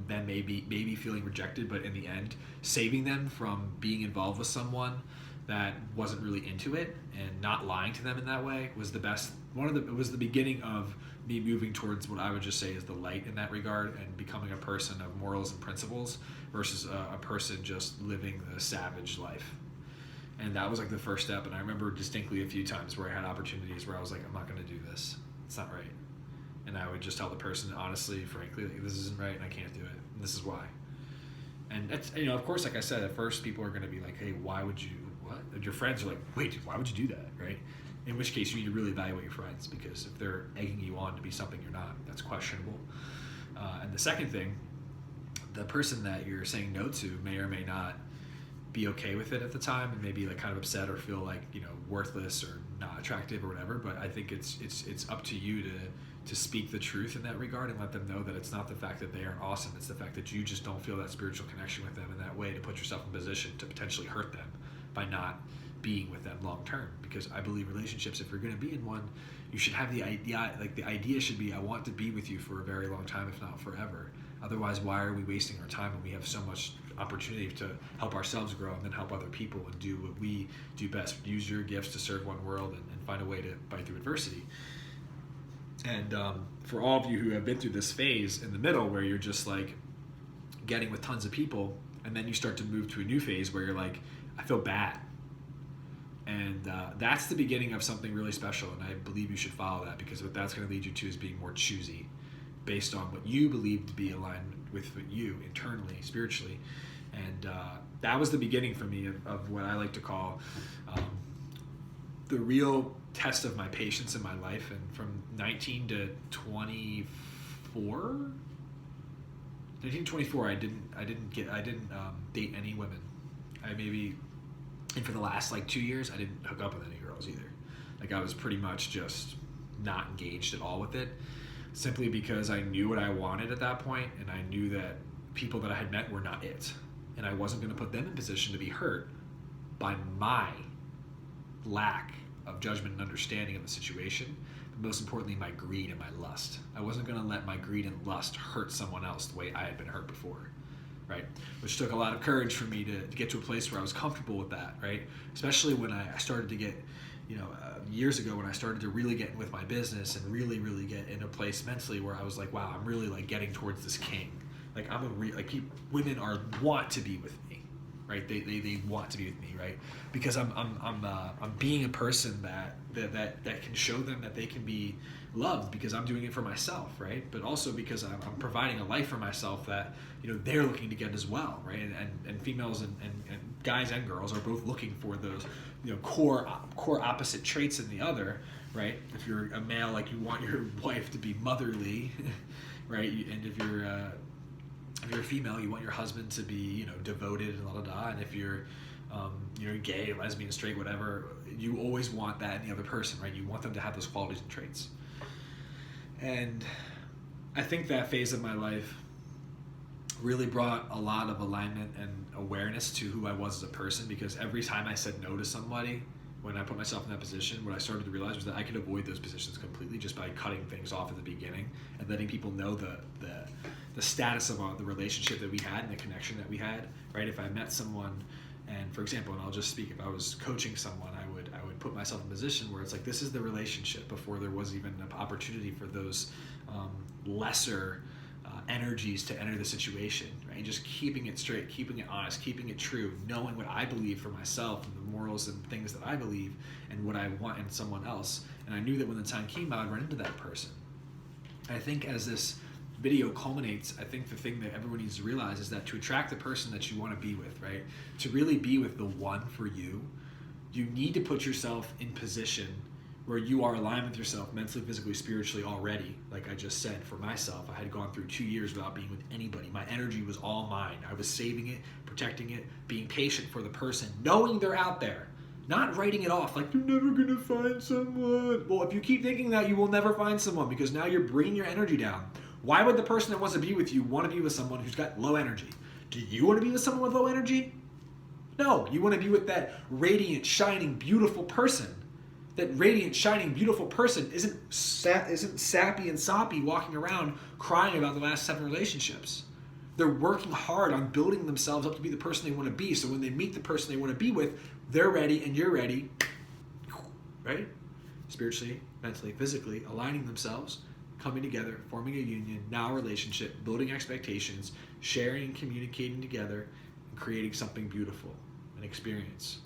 them maybe feeling rejected, but in the end, saving them from being involved with someone that wasn't really into it, and not lying to them in that way was the best. It was the beginning of me moving towards what I would just say is the light in that regard, and becoming a person of morals and principles versus a person just living the savage life. And that was like the first step. And I remember distinctly a few times where I had opportunities where I was like, I'm not going to do this. It's not right. And I would just tell the person honestly, frankly, like, this isn't right and I can't do it. And this is why. And that's, of course, like I said, at first people are going to be like, hey, why would you, what? And your friends are like, wait, dude, why would you do that, right? In which case you need to really evaluate your friends, because if they're egging you on to be something you're not, that's questionable. And the second thing, the person that you're saying no to may or may not be okay with it at the time, and maybe like kind of upset or feel like, worthless or not attractive or whatever. But I think it's up to you to speak the truth in that regard and let them know that it's not the fact that they aren't awesome, it's the fact that you just don't feel that spiritual connection with them in that way, to put yourself in position to potentially hurt them by not being with them long term. Because I believe relationships, if you're going to be in one, you should have the idea, like the idea should be, I want to be with you for a very long time, if not forever. Otherwise, why are we wasting our time when we have so much opportunity to help ourselves grow and then help other people and do what we do best? Use your gifts to serve one world and find a way to fight through adversity. And for all of you who have been through this phase in the middle where you're just like getting with tons of people, and then you start to move to a new phase where you're like, I feel bad. And that's the beginning of something really special, and I believe you should follow that, because what that's going to lead you to is being more choosy based on what you believe to be aligned with you internally, spiritually. And that was the beginning for me of what I like to call the real test of my patience in my life. And from 19 to 24, I didn't date any women. And for the last like 2 years, I didn't hook up with any girls either. Like I was pretty much just not engaged at all with it, simply because I knew what I wanted at that point, and I knew that people that I had met were not it. And I wasn't going to put them in position to be hurt by my lack of judgment and understanding of the situation, but most importantly, my greed and my lust. I wasn't going to let my greed and lust hurt someone else the way I had been hurt before, right? Which took a lot of courage for me to get to a place where I was comfortable with that, right? Especially when I started to get, years ago, when I started to really get with my business and really, really get in a place mentally where I was like, wow, I'm really like getting towards this king. Like women want to be with me, right? They want to be with me, right? Because I'm being a person that can show them that they can be loved, because I'm doing it for myself, right? But also because I'm providing a life for myself that they're looking to get as well, right? And females and guys and girls are both looking for those core opposite traits in the other, right? If you're a male, like you want your wife to be motherly, right? And if you're a female, you want your husband to be devoted and and if you're gay, lesbian, straight, whatever, you always want that in the other person, right? You want them to have those qualities and traits. And I think that phase of my life really brought a lot of alignment and awareness to who I was as a person, because every time I said no to somebody, when I put myself in that position, what I started to realize was that I could avoid those positions completely just by cutting things off at the beginning and letting people know the status of the relationship that we had and the connection that we had, right? If I met someone, and for example, and I'll just speak, if I was coaching someone, I would put myself in a position where it's like, this is the relationship, before there was even an opportunity for those lesser energies to enter the situation, right? Just keeping it straight, keeping it honest, keeping it true, knowing what I believe for myself and the morals and things that I believe and what I want in someone else. And I knew that when the time came, I would run into that person. I think as this video culminates, I think the thing that everyone needs to realize is that to attract the person that you want to be with, right? To really be with the one for you, you need to put yourself in position where you are aligned with yourself mentally, physically, spiritually already. Like I just said, for myself, I had gone through 2 years without being with anybody. My energy was all mine. I was saving it, protecting it, being patient for the person, knowing they're out there, not writing it off like, you're never gonna find someone. Well, if you keep thinking that, you will never find someone, because now you're bringing your energy down. Why would the person that wants to be with you want to be with someone who's got low energy? Do you want to be with someone with low energy? No, you want to be with that radiant, shining, beautiful person. That radiant, shining, beautiful person isn't sappy and soppy walking around crying about the last 7 relationships. They're working hard on building themselves up to be the person they want to be, so when they meet the person they want to be with, they're ready and you're ready, right? Spiritually, mentally, physically, aligning themselves, coming together, forming a union, now a relationship, building expectations, sharing and communicating together, and creating something beautiful, an experience.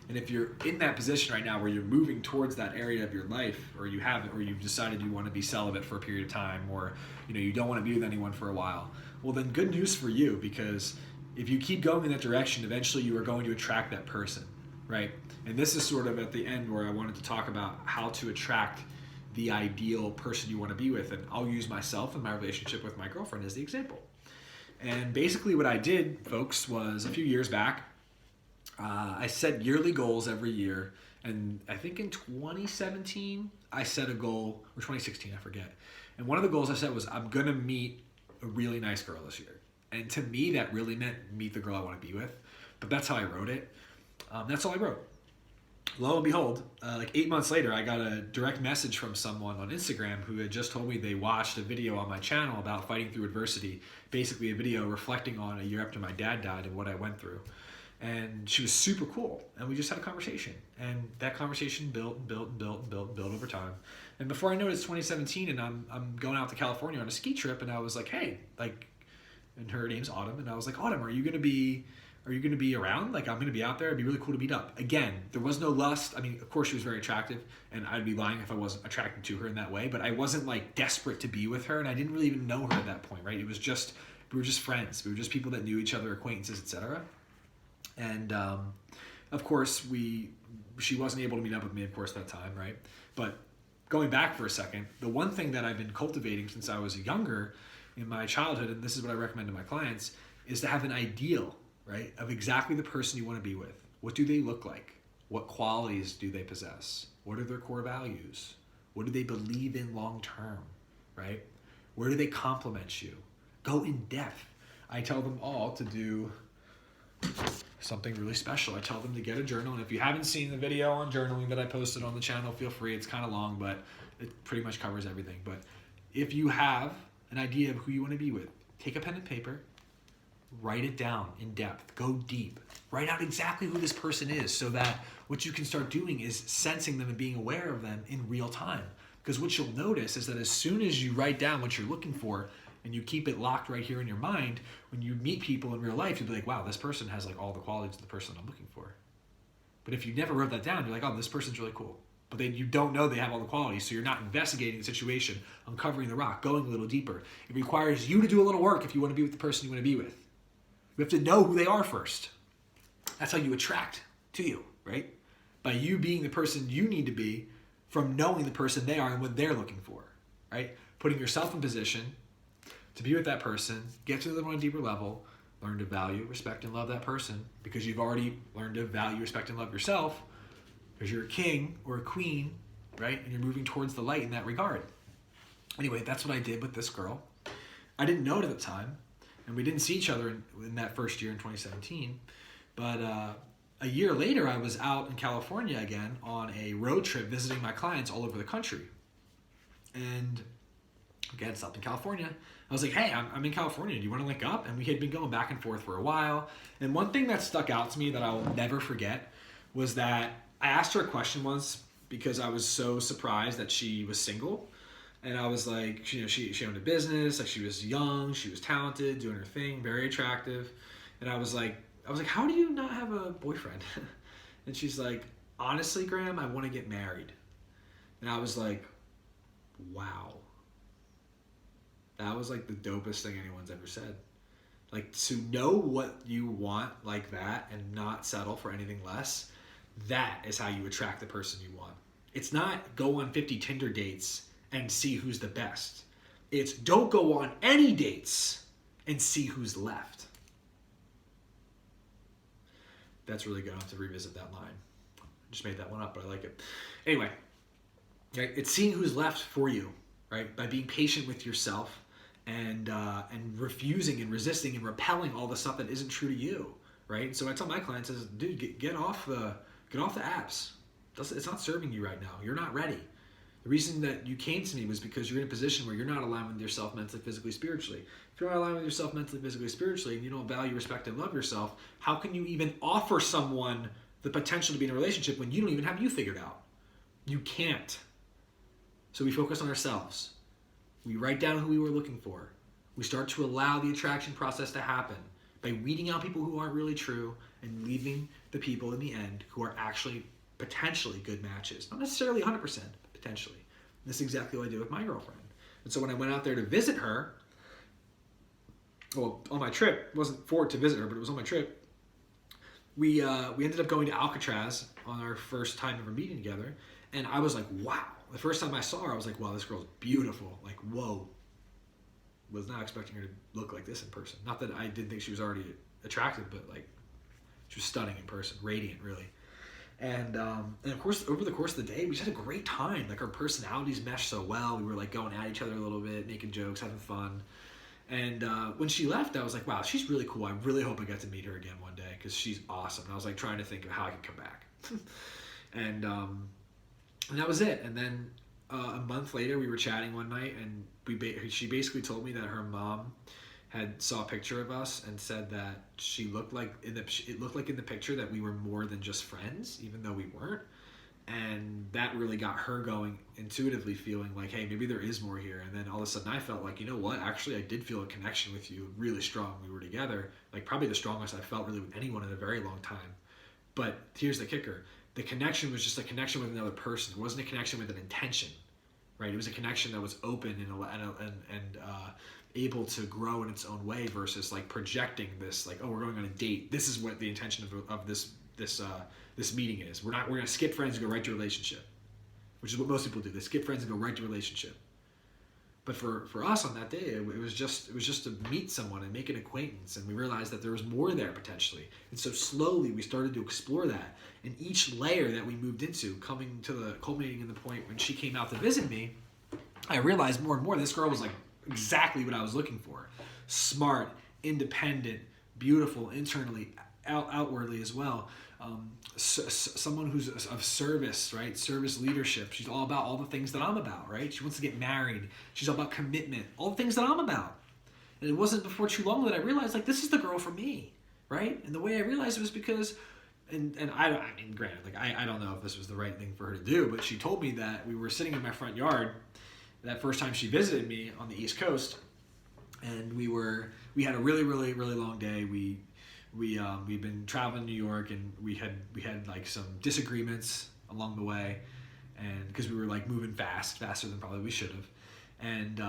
And if you're in that position right now where you're moving towards that area of your life, or you haven't, or you've decided you want to be celibate for a period of time, or you don't want to be with anyone for a while, well then good news for you, because if you keep going in that direction, eventually you are going to attract that person, right? And this is sort of at the end where I wanted to talk about how to attract the ideal person you want to be with. And I'll use myself and my relationship with my girlfriend as the example. And basically what I did, folks, was a few years back, I set yearly goals every year. And I think in 2017, I set a goal, or 2016, I forget. And one of the goals I set was I'm going to meet a really nice girl this year. And to me, that really meant meet the girl I want to be with. But that's how I wrote it. That's all I wrote. Lo and behold, like 8 months later, I got a direct message from someone on Instagram who had just told me they watched a video on my channel about fighting through adversity, basically a video reflecting on a year after my dad died and what I went through. And she was super cool, and we just had a conversation. And that conversation built over time. And before I know it, it's 2017, and I'm going out to California on a ski trip, and I was like, hey, like, and her name's Autumn, and I was like, Autumn, are you gonna be around? Like, I'm gonna be out there. It'd be really cool to meet up. Again, there was no lust. I mean, of course she was very attractive, and I'd be lying if I wasn't attracted to her in that way, but I wasn't like desperate to be with her, and I didn't really even know her at that point, right? It was just, we were just friends. We were just people that knew each other, acquaintances, etc. And of course, she wasn't able to meet up with me, of course, that time, right? But going back for a second, the one thing that I've been cultivating since I was younger in my childhood, and this is what I recommend to my clients, is to have an ideal, right, of exactly the person you want to be with. What do they look like? What qualities do they possess? What are their core values? What do they believe in long term, right? Where do they complement you? Go in depth. I tell them all to do something really special. I tell them to get a journal, and if you haven't seen the video on journaling that I posted on the channel, feel free. It's kind of long, but it pretty much covers everything. But if you have an idea of who you want to be with, take a pen and paper, write it down in depth, go deep, write out exactly who this person is, so that what you can start doing is sensing them and being aware of them in real time. Because what you'll notice is that as soon as you write down what you're looking for and you keep it locked right here in your mind, when you meet people in real life, you'll be like, wow, this person has like all the qualities of the person I'm looking for. But if you never wrote that down, you're like, oh, this person's really cool. But then you don't know they have all the qualities, so you're not investigating the situation, uncovering the rock, going a little deeper. It requires you to do a little work if you want to be with the person you want to be with. You have to know who they are first. That's how you attract to you, right? By you being the person you need to be from knowing the person they are and what they're looking for, right? Putting yourself in position to be with that person, get to them on a deeper level, learn to value, respect, and love that person, because you've already learned to value, respect, and love yourself, because you're a king or a queen, right? And you're moving towards the light in that regard. Anyway, that's what I did with this girl. I didn't know it at the time, and we didn't see each other in that first year in 2017. But a year later, I was out in California again on a road trip visiting my clients all over the country. And again, stopped in California. I was like, hey, I'm in California. Do you want to link up? And we had been going back and forth for a while. And one thing that stuck out to me that I will never forget was that I asked her a question once because I was so surprised that she was single. And I was like, she owned a business, like she was young, she was talented, doing her thing, very attractive. And I was like, how do you not have a boyfriend? And she's like, honestly, Graham, I want to get married. And I was like, wow. That was like the dopest thing anyone's ever said. Like, to know what you want like that and not settle for anything less, that is how you attract the person you want. It's not go on 50 Tinder dates and see who's the best. It's don't go on any dates and see who's left. That's really good. I'll have to revisit that line. I just made that one up, but I like it. Anyway, right? It's seeing who's left for you, right? By being patient with yourself and refusing and resisting and repelling all the stuff that isn't true to you, right? So I tell my clients, dude, get off the apps. It's not serving you right now. You're not ready. The reason that you came to me was because you're in a position where you're not aligned with yourself mentally, physically, spiritually. If you're not aligned with yourself mentally, physically, spiritually, and you don't value, respect, and love yourself, how can you even offer someone the potential to be in a relationship when you don't even have you figured out? You can't. So we focus on ourselves. We write down who we were looking for. We start to allow the attraction process to happen by weeding out people who aren't really true and leaving the people in the end who are actually potentially good matches. Not necessarily 100%, but potentially. And this is exactly what I did with my girlfriend. And so when I went out there to visit her, well, on my trip, it wasn't for to visit her, but it was on my trip, we ended up going to Alcatraz on our first time ever meeting together, and I was like, wow. The first time I saw her, I was like, wow, this girl's beautiful. Like, whoa. Was not expecting her to look like this in person. Not that I didn't think she was already attractive, but like, she was stunning in person, radiant, really. And of course, over the course of the day, we just had a great time. Like, our personalities meshed so well. We were like going at each other a little bit, making jokes, having fun. And when she left, I was like, wow, she's really cool. I really hope I get to meet her again one day because she's awesome. And I was like trying to think of how I could come back. and that was it. And then a month later, we were chatting one night, and she basically told me that her mom had saw a picture of us and said that it looked like in the picture that we were more than just friends, even though we weren't. And that really got her going, intuitively feeling like, hey, maybe there is more here. And then all of a sudden I felt like, you know what, actually I did feel a connection with you really strong. We were together, like probably the strongest I felt really with anyone in a very long time. But here's the kicker. The connection was just a connection with another person. It wasn't a connection with an intention, right? It was a connection that was open and able to grow in its own way versus like projecting this, like, oh, we're going on a date. This is what the intention of this meeting is. We're going to skip friends and go right to relationship, which is what most people do. They skip friends and go right to relationship. But for us on that day, it was just to meet someone and make an acquaintance, and we realized that there was more there potentially. And so slowly we started to explore that. And each layer that we moved into, culminating in the point when she came out to visit me, I realized more and more this girl was like exactly what I was looking for. Smart, independent, beautiful, internally, outwardly as well. Someone who's of service, right? Service leadership. She's all about all the things that I'm about, right? She wants to get married. She's all about commitment, all the things that I'm about. And it wasn't before too long that I realized, like, this is the girl for me, right? And the way I realized it was because, and I mean, granted, like, I don't know if this was the right thing for her to do, but she told me that we were sitting in my front yard that first time she visited me on the East Coast, and we had a really, really, really long day. We'd been traveling New York, and we had like some disagreements along the way, and because we were like moving faster than probably we should have, and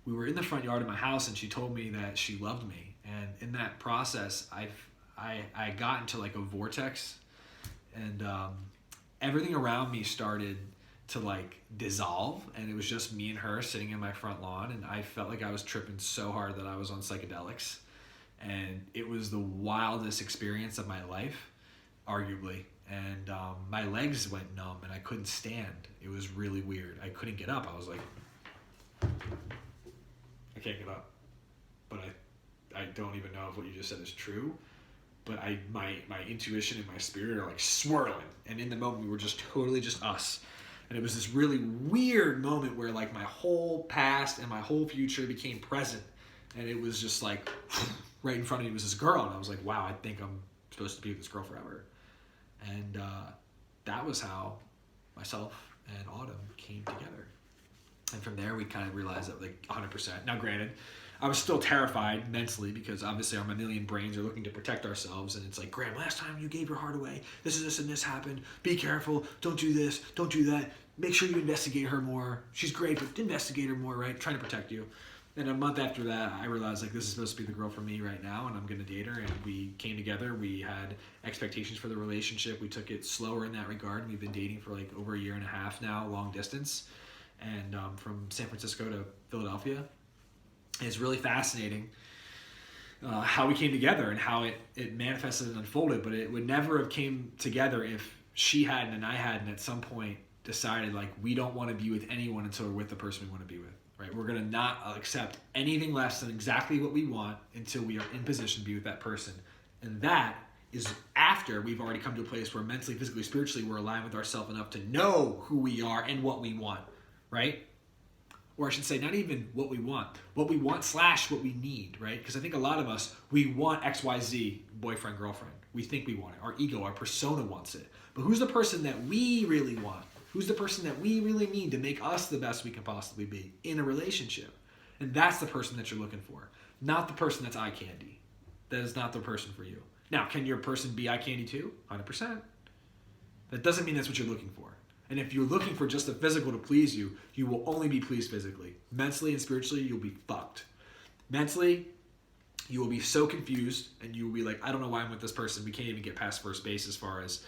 we were in the front yard of my house, and she told me that she loved me, and in that process, I got into like a vortex, and everything around me started to like dissolve, and it was just me and her sitting in my front lawn, and I felt like I was tripping so hard that I was on psychedelics. And it was the wildest experience of my life, arguably. And my legs went numb and I couldn't stand. It was really weird. I couldn't get up. I was like, I can't get up. But I don't even know if what you just said is true. But my intuition and my spirit are like swirling. And in the moment, we were just totally just us. And it was this really weird moment where like my whole past and my whole future became present. And it was just like, right in front of me was this girl, and I was like, wow, I think I'm supposed to be with this girl forever. And that was how myself and Autumn came together. And from there, we kind of realized that, like, 100%. Now, granted, I was still terrified mentally because obviously our mammalian brains are looking to protect ourselves. And it's like, Graham, last time you gave your heart away, this and this happened. Be careful. Don't do this. Don't do that. Make sure you investigate her more. She's great, but investigate her more, right? Trying to protect you. And a month after that, I realized, like, this is supposed to be the girl for me right now, and I'm going to date her. And we came together. We had expectations for the relationship. We took it slower in that regard. We've been dating for, like, over a year and a half now, long distance, and from San Francisco to Philadelphia. And it's really fascinating how we came together and how it manifested and unfolded. But it would never have came together if she hadn't and I hadn't at some point decided, like, we don't want to be with anyone until we're with the person we want to be with. Right, we're going to not accept anything less than exactly what we want until we are in position to be with that person. And that is after we've already come to a place where mentally, physically, spiritually, we're aligned with ourselves enough to know who we are and what we want, right? Or I should say, not even what we want / what we need, right? Because I think a lot of us, we want XYZ, boyfriend, girlfriend. We think we want it. Our ego, our persona wants it. But who's the person that we really want? Who's the person that we really need to make us the best we can possibly be in a relationship? And that's the person that you're looking for, not the person that's eye candy. that is not the person for you. Now, can your person be eye candy too? 100%. That doesn't mean that's what you're looking for. And if you're looking for just the physical to please you, you will only be pleased physically. Mentally and spiritually, you'll be fucked. Mentally, you will be so confused, and you will be like, I don't know why I'm with this person. We can't even get past first base as far as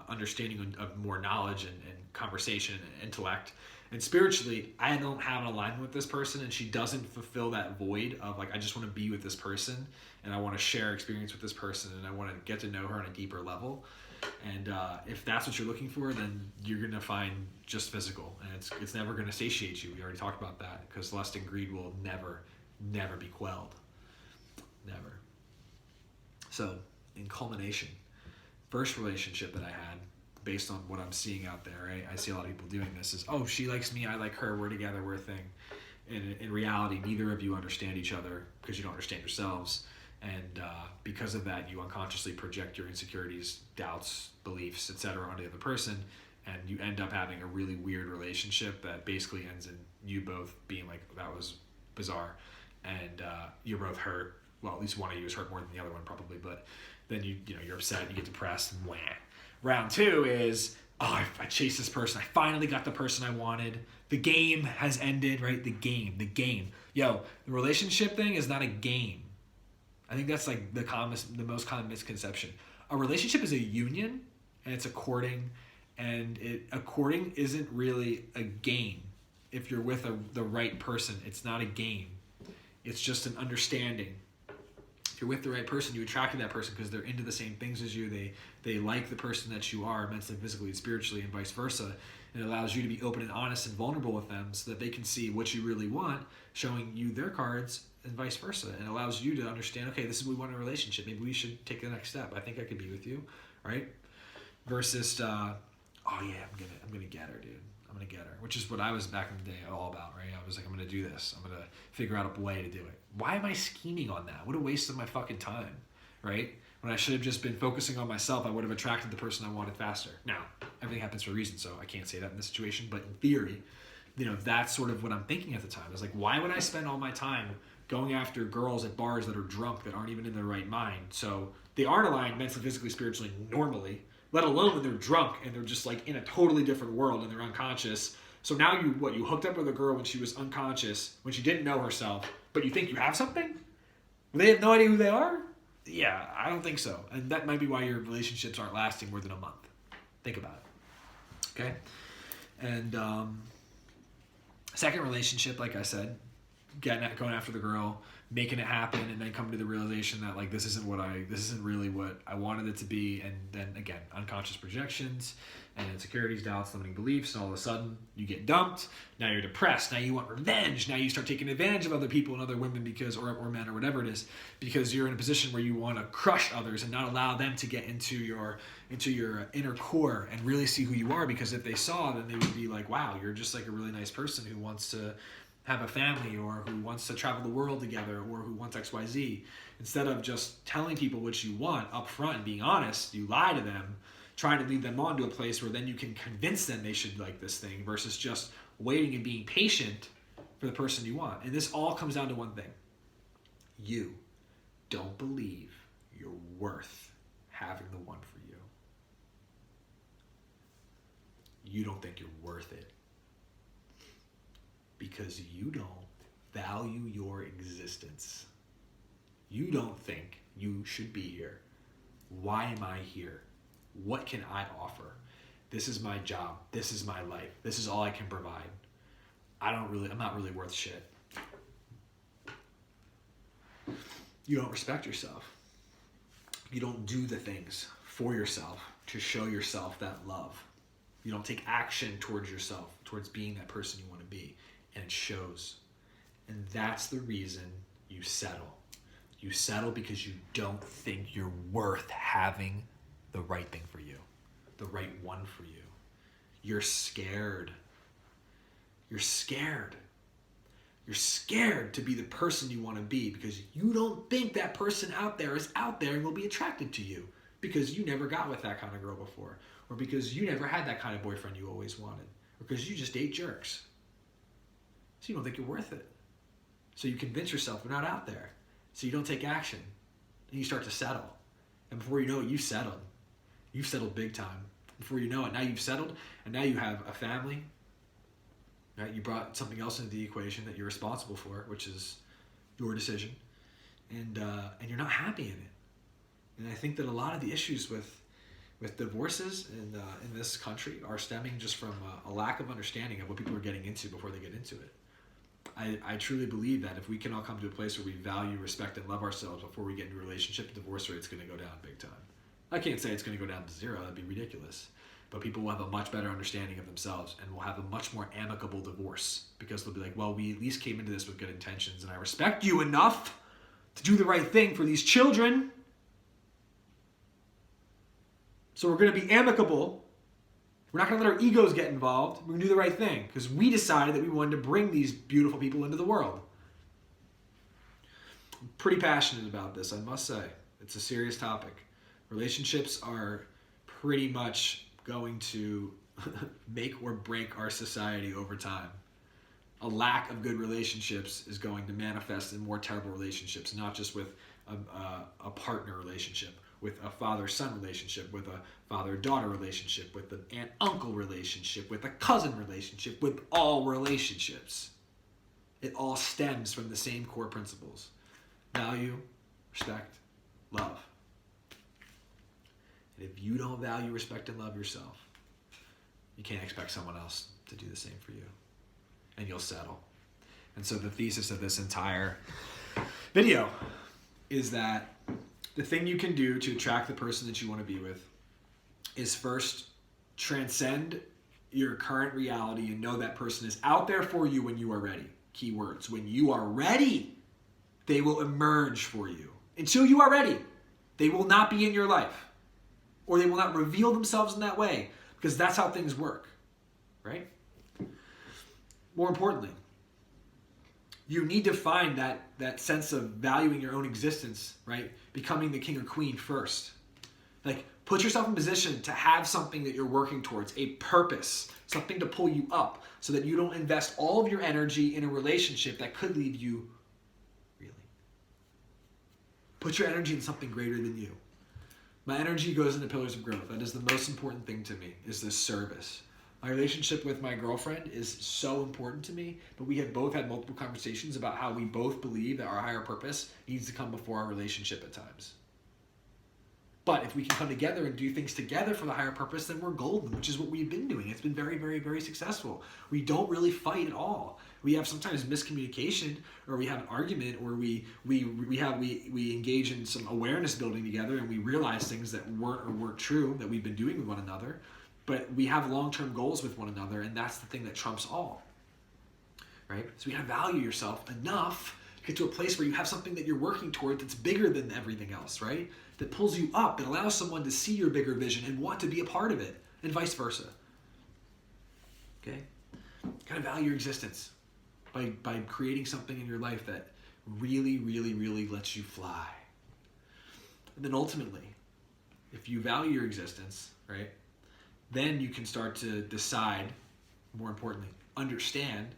understanding of more knowledge and conversation and intellect. And spiritually, I don't have an alignment with this person, and she doesn't fulfill that void of like, I just want to be with this person, and I want to share experience with this person, and I want to get to know her on a deeper level. And if that's what you're looking for, then you're going to find just physical, and it's never going to satiate you. We already talked about that, because lust and greed will never be quelled. Never. So, in culmination, first relationship that I had, based on what I'm seeing out there, right? I see a lot of people doing this, is, oh, she likes me, I like her, we're together, we're a thing. And in reality, neither of you understand each other because you don't understand yourselves. And because of that, you unconsciously project your insecurities, doubts, beliefs, etc. onto the other person, and you end up having a really weird relationship that basically ends in you both being like, that was bizarre, and you're both hurt. Well, at least one of you is hurt more than the other one probably, but then you're upset, you get depressed, and wah. Round two is, oh, I chased this person, I finally got the person I wanted. The game has ended, right? The game. Yo, the relationship thing is not a game. I think that's like the most common misconception. A relationship is a union, and it's a courting, and a courting isn't really a game. If you're with the right person, it's not a game. It's just an understanding. If you're with the right person, you attract that person because they're into the same things as you. They like the person that you are, mentally, physically, and spiritually, and vice versa. It allows you to be open and honest and vulnerable with them so that they can see what you really want, showing you their cards, and vice versa. And it allows you to understand, okay, this is what we want in a relationship. Maybe we should take the next step. I think I could be with you, right? Versus, oh yeah, I'm gonna get her, dude. I'm gonna get her, which is what I was back in the day all about, right? I was like, I'm gonna do this. I'm gonna figure out a way to do it. Why am I scheming on that? What a waste of my fucking time, right? When I should have just been focusing on myself, I would have attracted the person I wanted faster. Now, everything happens for a reason, so I can't say that in this situation, but in theory, that's sort of what I'm thinking at the time. I was like, why would I spend all my time going after girls at bars that are drunk, that aren't even in their right mind? So they aren't aligned mentally, physically, spiritually, normally, let alone when they're drunk and they're just like in a totally different world and they're unconscious. So now you hooked up with a girl when she was unconscious, when she didn't know herself, but you think you have something? They have no idea who they are? Yeah, I don't think so. And that might be why your relationships aren't lasting more than a month. Think about it. Okay? And second relationship, like I said, going after the girl, making it happen, and then coming to the realization that like this isn't really what I wanted it to be. And then again, unconscious projections and insecurities, doubts, limiting beliefs, and all of a sudden you get dumped. Now you're depressed. Now you want revenge. Now you start taking advantage of other people and other women or men or whatever it is, because you're in a position where you want to crush others and not allow them to get into your inner core and really see who you are. Because if they saw, then they would be like, wow, you're just like a really nice person who wants to have a family, or who wants to travel the world together, or who wants XYZ. Instead of just telling people what you want up front and being honest, you lie to them, trying to lead them on to a place where then you can convince them they should like this thing, versus just waiting and being patient for the person you want. And this all comes down to one thing. You don't believe you're worth having the one for you. You don't think you're worth it, because you don't value your existence. You don't think you should be here. Why am I here? What can I offer? This is my job. This is my life. This is all I can provide. I'm not really worth shit. You don't respect yourself. You don't do the things for yourself to show yourself that love. You don't take action towards yourself, towards being that person you want to be. And it shows. And that's the reason you settle. You settle because you don't think you're worth having the right thing for you, the right one for you. You're scared. You're scared. You're scared to be the person you want to be, because you don't think that person out there is out there and will be attracted to you, because you never got with that kind of girl before, or because you never had that kind of boyfriend you always wanted, or because you just date jerks. So you don't think you're worth it. So you convince yourself you're not out there. So you don't take action. and you start to settle. And before you know it, you've settled. You've settled big time. Before you know it, now you've settled, and now you have a family. Right? You brought something else into the equation that you're responsible for, which is your decision, and you're not happy in it. And I think that a lot of the issues with divorces in this country are stemming just from a lack of understanding of what people are getting into before they get into it. I truly believe that if we can all come to a place where we value, respect, and love ourselves before we get into a relationship, the divorce rate's going to go down big time. I can't say it's going to go down to zero. That'd be ridiculous. But people will have a much better understanding of themselves and will have a much more amicable divorce because they'll be like, well, we at least came into this with good intentions, and I respect you enough to do the right thing for these children. So we're going to be amicable. We're not going to let our egos get involved. We're going to do the right thing because we decided that we wanted to bring these beautiful people into the world. I'm pretty passionate about this, I must say. It's a serious topic. Relationships are pretty much going to make or break our society over time. A lack of good relationships is going to manifest in more terrible relationships, not just with a partner relationship, with a father-son relationship, with a father-daughter relationship, with an aunt-uncle relationship, with a cousin relationship, with all relationships. It all stems from the same core principles: value, respect, love. And if you don't value, respect, and love yourself, you can't expect someone else to do the same for you. And you'll settle. And so the thesis of this entire video is that the thing you can do to attract the person that you want to be with is first transcend your current reality and know that person is out there for you when you are ready. Keywords: when you are ready, they will emerge for you. Until you are ready, they will not be in your life, or they will not reveal themselves in that way, because that's how things work, right? More importantly, you need to find that sense of valuing your own existence, right? Becoming the king or queen first. Like, put yourself in position to have something that you're working towards, a purpose, something to pull you up, so that you don't invest all of your energy in a relationship that could leave you reeling. Put your energy in something greater than you. My energy goes into pillars of growth. That is the most important thing to me, is this service. My relationship with my girlfriend is so important to me, but we have both had multiple conversations about how we both believe that our higher purpose needs to come before our relationship at times. But if we can come together and do things together for the higher purpose, then we're golden, which is what we've been doing. It's been very, very, very successful. We don't really fight at all. We have sometimes miscommunication, or we have an argument, or we engage in some awareness building together, and we realize things that weren't true that we've been doing with one another. But we have long-term goals with one another, and that's the thing that trumps all, right? So you got to value yourself enough to get to a place where you have something that you're working toward that's bigger than everything else, right? That pulls you up, that allows someone to see your bigger vision and want to be a part of it, and vice versa. Okay? You got to value your existence by creating something in your life that really, really, really lets you fly. And then ultimately, if you value your existence, right, then you can start to decide, more importantly, understand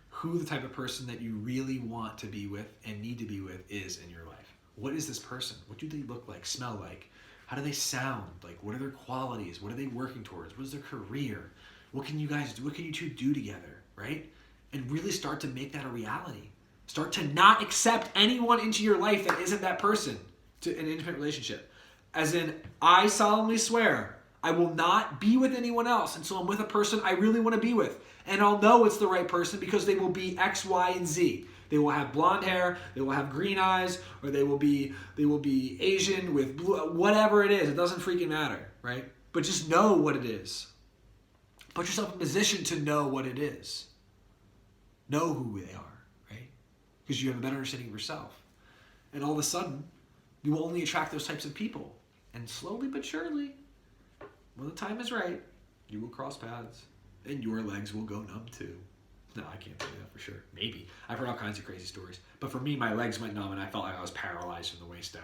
who the type of person that you really want to be with and need to be with is in your life. What is this person? What do they look like, smell like? How do they sound? Like, what are their qualities? What are they working towards? What is their career? What can you guys do? What can you two do together, right? And really start to make that a reality. Start to not accept anyone into your life that isn't that person to an intimate relationship. As in, I solemnly swear, I will not be with anyone else until I'm with a person I really want to be with. And I'll know it's the right person because they will be X, Y, and Z. They will have blonde hair, they will have green eyes, or they will be Asian with blue, whatever it is. It doesn't freaking matter, right? But just know what it is. Put yourself in position to know what it is. Know who they are, right? Because you have a better understanding of yourself. And all of a sudden, you will only attract those types of people. And slowly but surely, when the time is right, you will cross paths, and your legs will go numb too. No, I can't tell you that for sure. Maybe. I've heard all kinds of crazy stories. But for me, my legs went numb, and I felt like I was paralyzed from the waist down.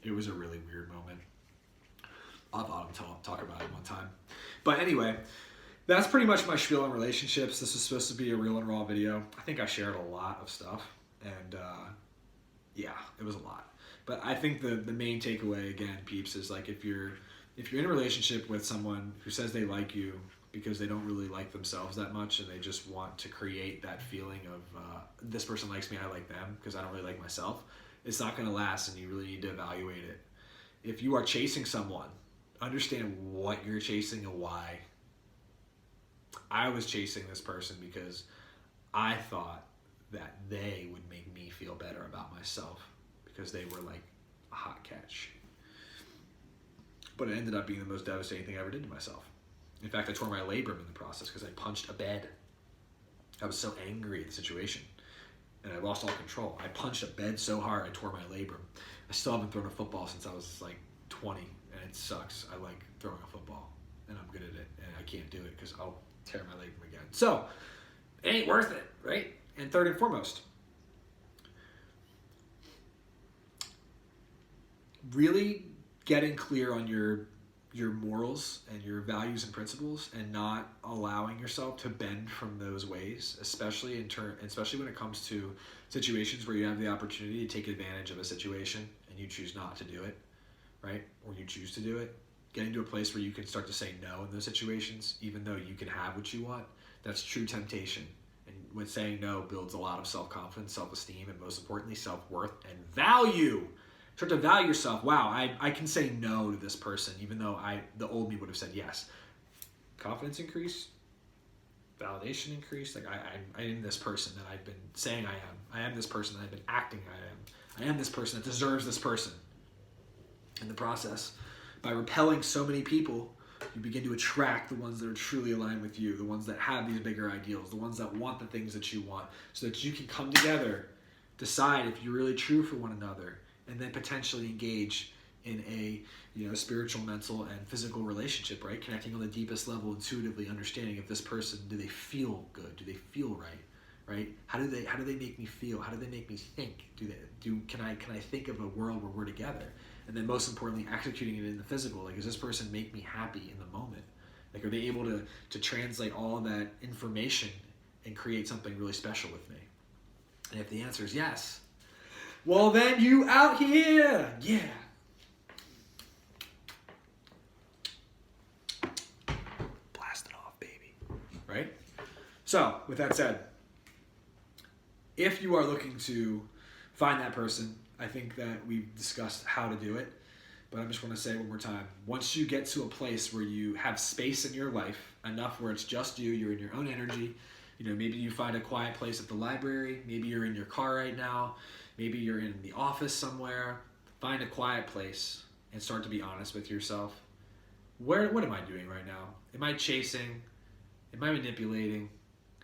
It was a really weird moment. I'll talk about it one time. But anyway, that's pretty much my spiel on relationships. This was supposed to be a real and raw video. I think I shared a lot of stuff, and yeah, it was a lot. But But I think the main takeaway again, peeps, is like if you're in a relationship with someone who says they like you because they don't really like themselves that much and they just want to create that feeling of this person likes me, I like them because I don't really like myself, it's not going to last, and you really need to evaluate it. If you are chasing someone, understand what you're chasing and why. I was chasing this person because I thought that they would make me feel better about myself because they were like a hot catch. But it ended up being the most devastating thing I ever did to myself. In fact, I tore my labrum in the process because I punched a bed. I was so angry at the situation, and I lost all control. I punched a bed so hard I tore my labrum. I still haven't thrown a football since I was like 20, and it sucks. I like throwing a football, and I'm good at it, and I can't do it because I'll tear my labrum again. So, it ain't worth it, right? And third and foremost, really getting clear on your morals and your values and principles, and not allowing yourself to bend from those ways, especially when it comes to situations where you have the opportunity to take advantage of a situation and you choose not to do it, right? Or you choose to do it. Getting to a place where you can start to say no in those situations, even though you can have what you want, that's true temptation. And when saying no builds a lot of self-confidence, self-esteem, and most importantly, self-worth and value. Start to value yourself. Wow, I can say no to this person, even though the old me would have said yes. Confidence increase, validation increase. Like I am this person that I've been saying I am. I am this person that I've been acting I am. I am this person that deserves this person. In the process, by repelling so many people, you begin to attract the ones that are truly aligned with you, the ones that have these bigger ideals, the ones that want the things that you want, so that you can come together, decide if you're really true for one another, and then potentially engage in a spiritual, mental, and physical relationship, right? Connecting on the deepest level, intuitively understanding if this person, do they feel good? Do they feel right? How do they make me feel? How do they make me think? Can I think of a world where we're together? And then most importantly, executing it in the physical. Like, does this person make me happy in the moment? Like, are they able to translate all of that information and create something really special with me? And if the answer is yes, well, then you out here. Yeah. Blast it off, baby. Right? So, with that said, if you are looking to find that person, I think that we've discussed how to do it, but I just want to say one more time. Once you get to a place where you have space in your life, enough where it's just you're in your own energy, maybe you find a quiet place at the library, maybe you're in your car right now, maybe you're in the office somewhere, find a quiet place and start to be honest with yourself. What am I doing right now? Am I chasing? Am I manipulating?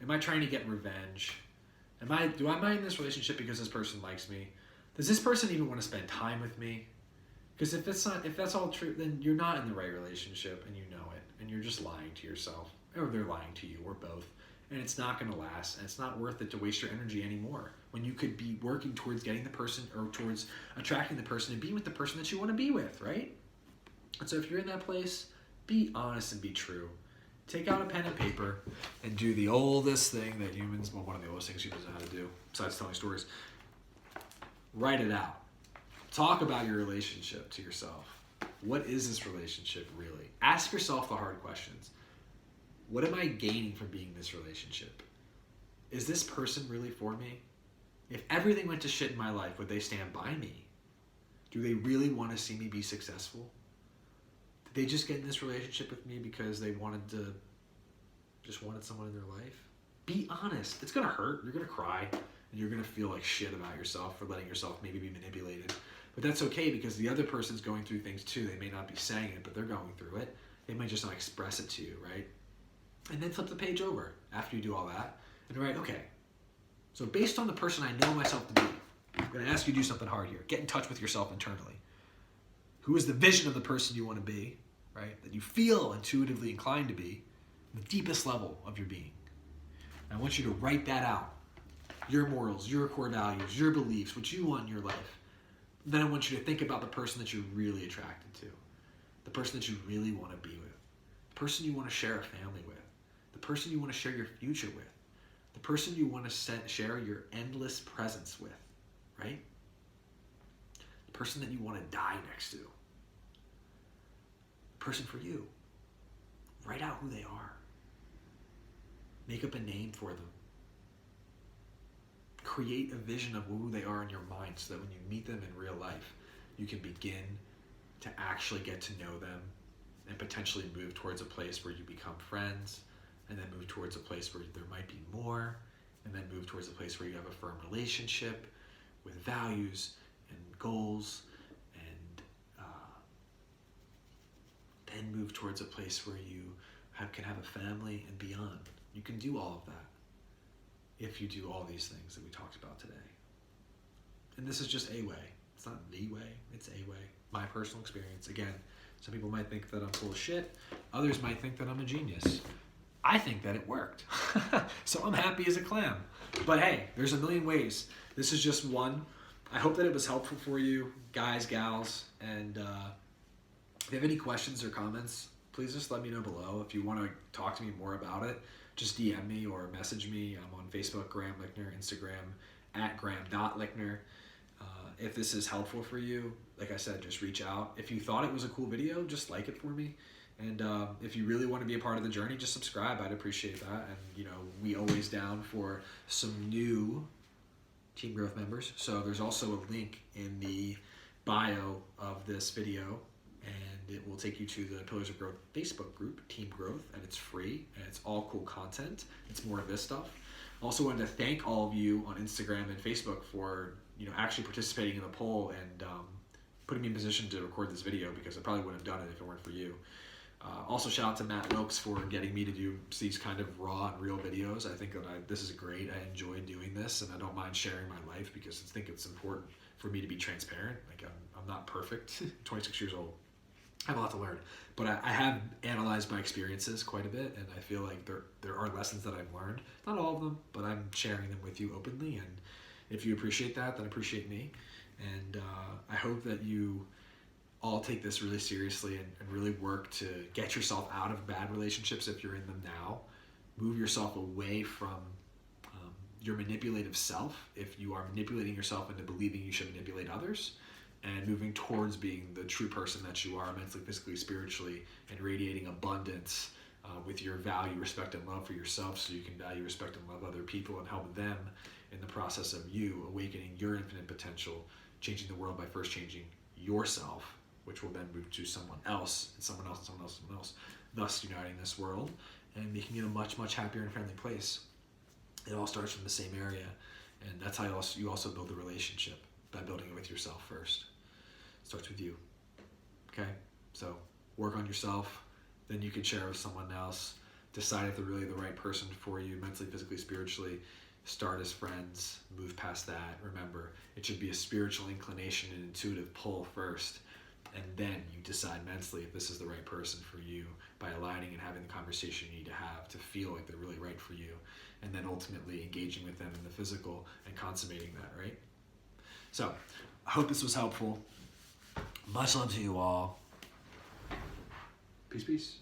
Am I trying to get revenge? Am I in this relationship because this person likes me? Does this person even want to spend time with me? Because if that's all true, then you're not in the right relationship and you know it, and you're just lying to yourself, or they're lying to you, or both. And it's not going to last, and it's not worth it to waste your energy anymore when you could be working towards getting the person, or towards attracting the person and being with the person that you want to be with, right? And so if you're in that place, be honest and be true. Take out a pen and paper and do the oldest thing that humans, well, one of the oldest things humans know how to do, besides telling stories. Write it out. Talk about your relationship to yourself. What is this relationship really? Ask yourself the hard questions. What am I gaining from being in this relationship? Is this person really for me? If everything went to shit in my life, would they stand by me? Do they really want to see me be successful? Did they just get in this relationship with me because they wanted someone in their life? Be honest. It's going to hurt. You're going to cry. And you're going to feel like shit about yourself for letting yourself maybe be manipulated. But that's okay, because the other person's going through things too. They may not be saying it, but they're going through it. They might just not express it to you, right? And then flip the page over after you do all that and write, okay, so based on the person I know myself to be, I'm going to ask you to do something hard here. Get in touch with yourself internally. Who is the vision of the person you want to be, right? That you feel intuitively inclined to be, the deepest level of your being. And I want you to write that out. Your morals, your core values, your beliefs, what you want in your life. Then I want you to think about the person that you're really attracted to, the person that you really want to be with, the person you want to share a family with, the person you want to share your future with, the person you want to share your endless presence with, right? The person that you want to die next to, person for you. Write out who they are. Make up a name for them. Create a vision of who they are in your mind so that when you meet them in real life, you can begin to actually get to know them and potentially move towards a place where you become friends, and then move towards a place where there might be more, and then move towards a place where you have a firm relationship with values and goals, and then move towards a place where you can have a family and beyond. You can do all of that if you do all these things that we talked about today. And this is just a way. It's not the way, it's a way. My personal experience. Again, some people might think that I'm full of shit. Others might think that I'm a genius. I think that it worked. So I'm happy as a clam. But hey, there's a million ways. This is just one. I hope that it was helpful for you, guys, gals. And if you have any questions or comments, please just let me know below. If you want to talk to me more about it, just DM me or message me. I'm on Facebook, Graham Lichtner, Instagram, @graham.lichtner. If this is helpful for you, like I said, just reach out. If you thought it was a cool video, just like it for me. And if you really want to be a part of the journey, just subscribe. I'd appreciate that. And we always down for some new Team Growth members. So there's also a link in the bio of this video, and it will take you to the Pillars of Growth Facebook group, Team Growth, and it's free, and it's all cool content. It's more of this stuff. Also wanted to thank all of you on Instagram and Facebook for actually participating in the poll and putting me in position to record this video, because I probably wouldn't have done it if it weren't for you. Also, shout out to Matt Wilkes for getting me to do these kind of raw and real videos. I think that this is great. I enjoy doing this, and I don't mind sharing my life because I think it's important for me to be transparent. Like, I'm not perfect. 26 years old. I have a lot to learn, but I have analyzed my experiences quite a bit, and I feel like there are lessons that I've learned. Not all of them, but I'm sharing them with you openly, and if you appreciate that, then appreciate me. And I hope that you all take this really seriously and really work to get yourself out of bad relationships if you're in them now. Move yourself away from your manipulative self if you are manipulating yourself into believing you should manipulate others, and moving towards being the true person that you are mentally, physically, spiritually, and radiating abundance with your value, respect, and love for yourself, so you can value, respect, and love other people and help them in the process of you awakening your infinite potential, changing the world by first changing yourself, which will then move to someone else, and someone else, and someone else, and someone else, thus uniting this world and making it a much, much happier and friendly place. It all starts from the same area, and that's how you also build a relationship, by building it with yourself first. It starts with you, okay? So work on yourself, then you can share with someone else, decide if they're really the right person for you, mentally, physically, spiritually. Start as friends, move past that. Remember, it should be a spiritual inclination and intuitive pull first, and then you decide mentally if this is the right person for you by aligning and having the conversation you need to have to feel like they're really right for you, and then ultimately engaging with them in the physical and consummating that, right? So, I hope this was helpful. Much love to you all. Peace, peace.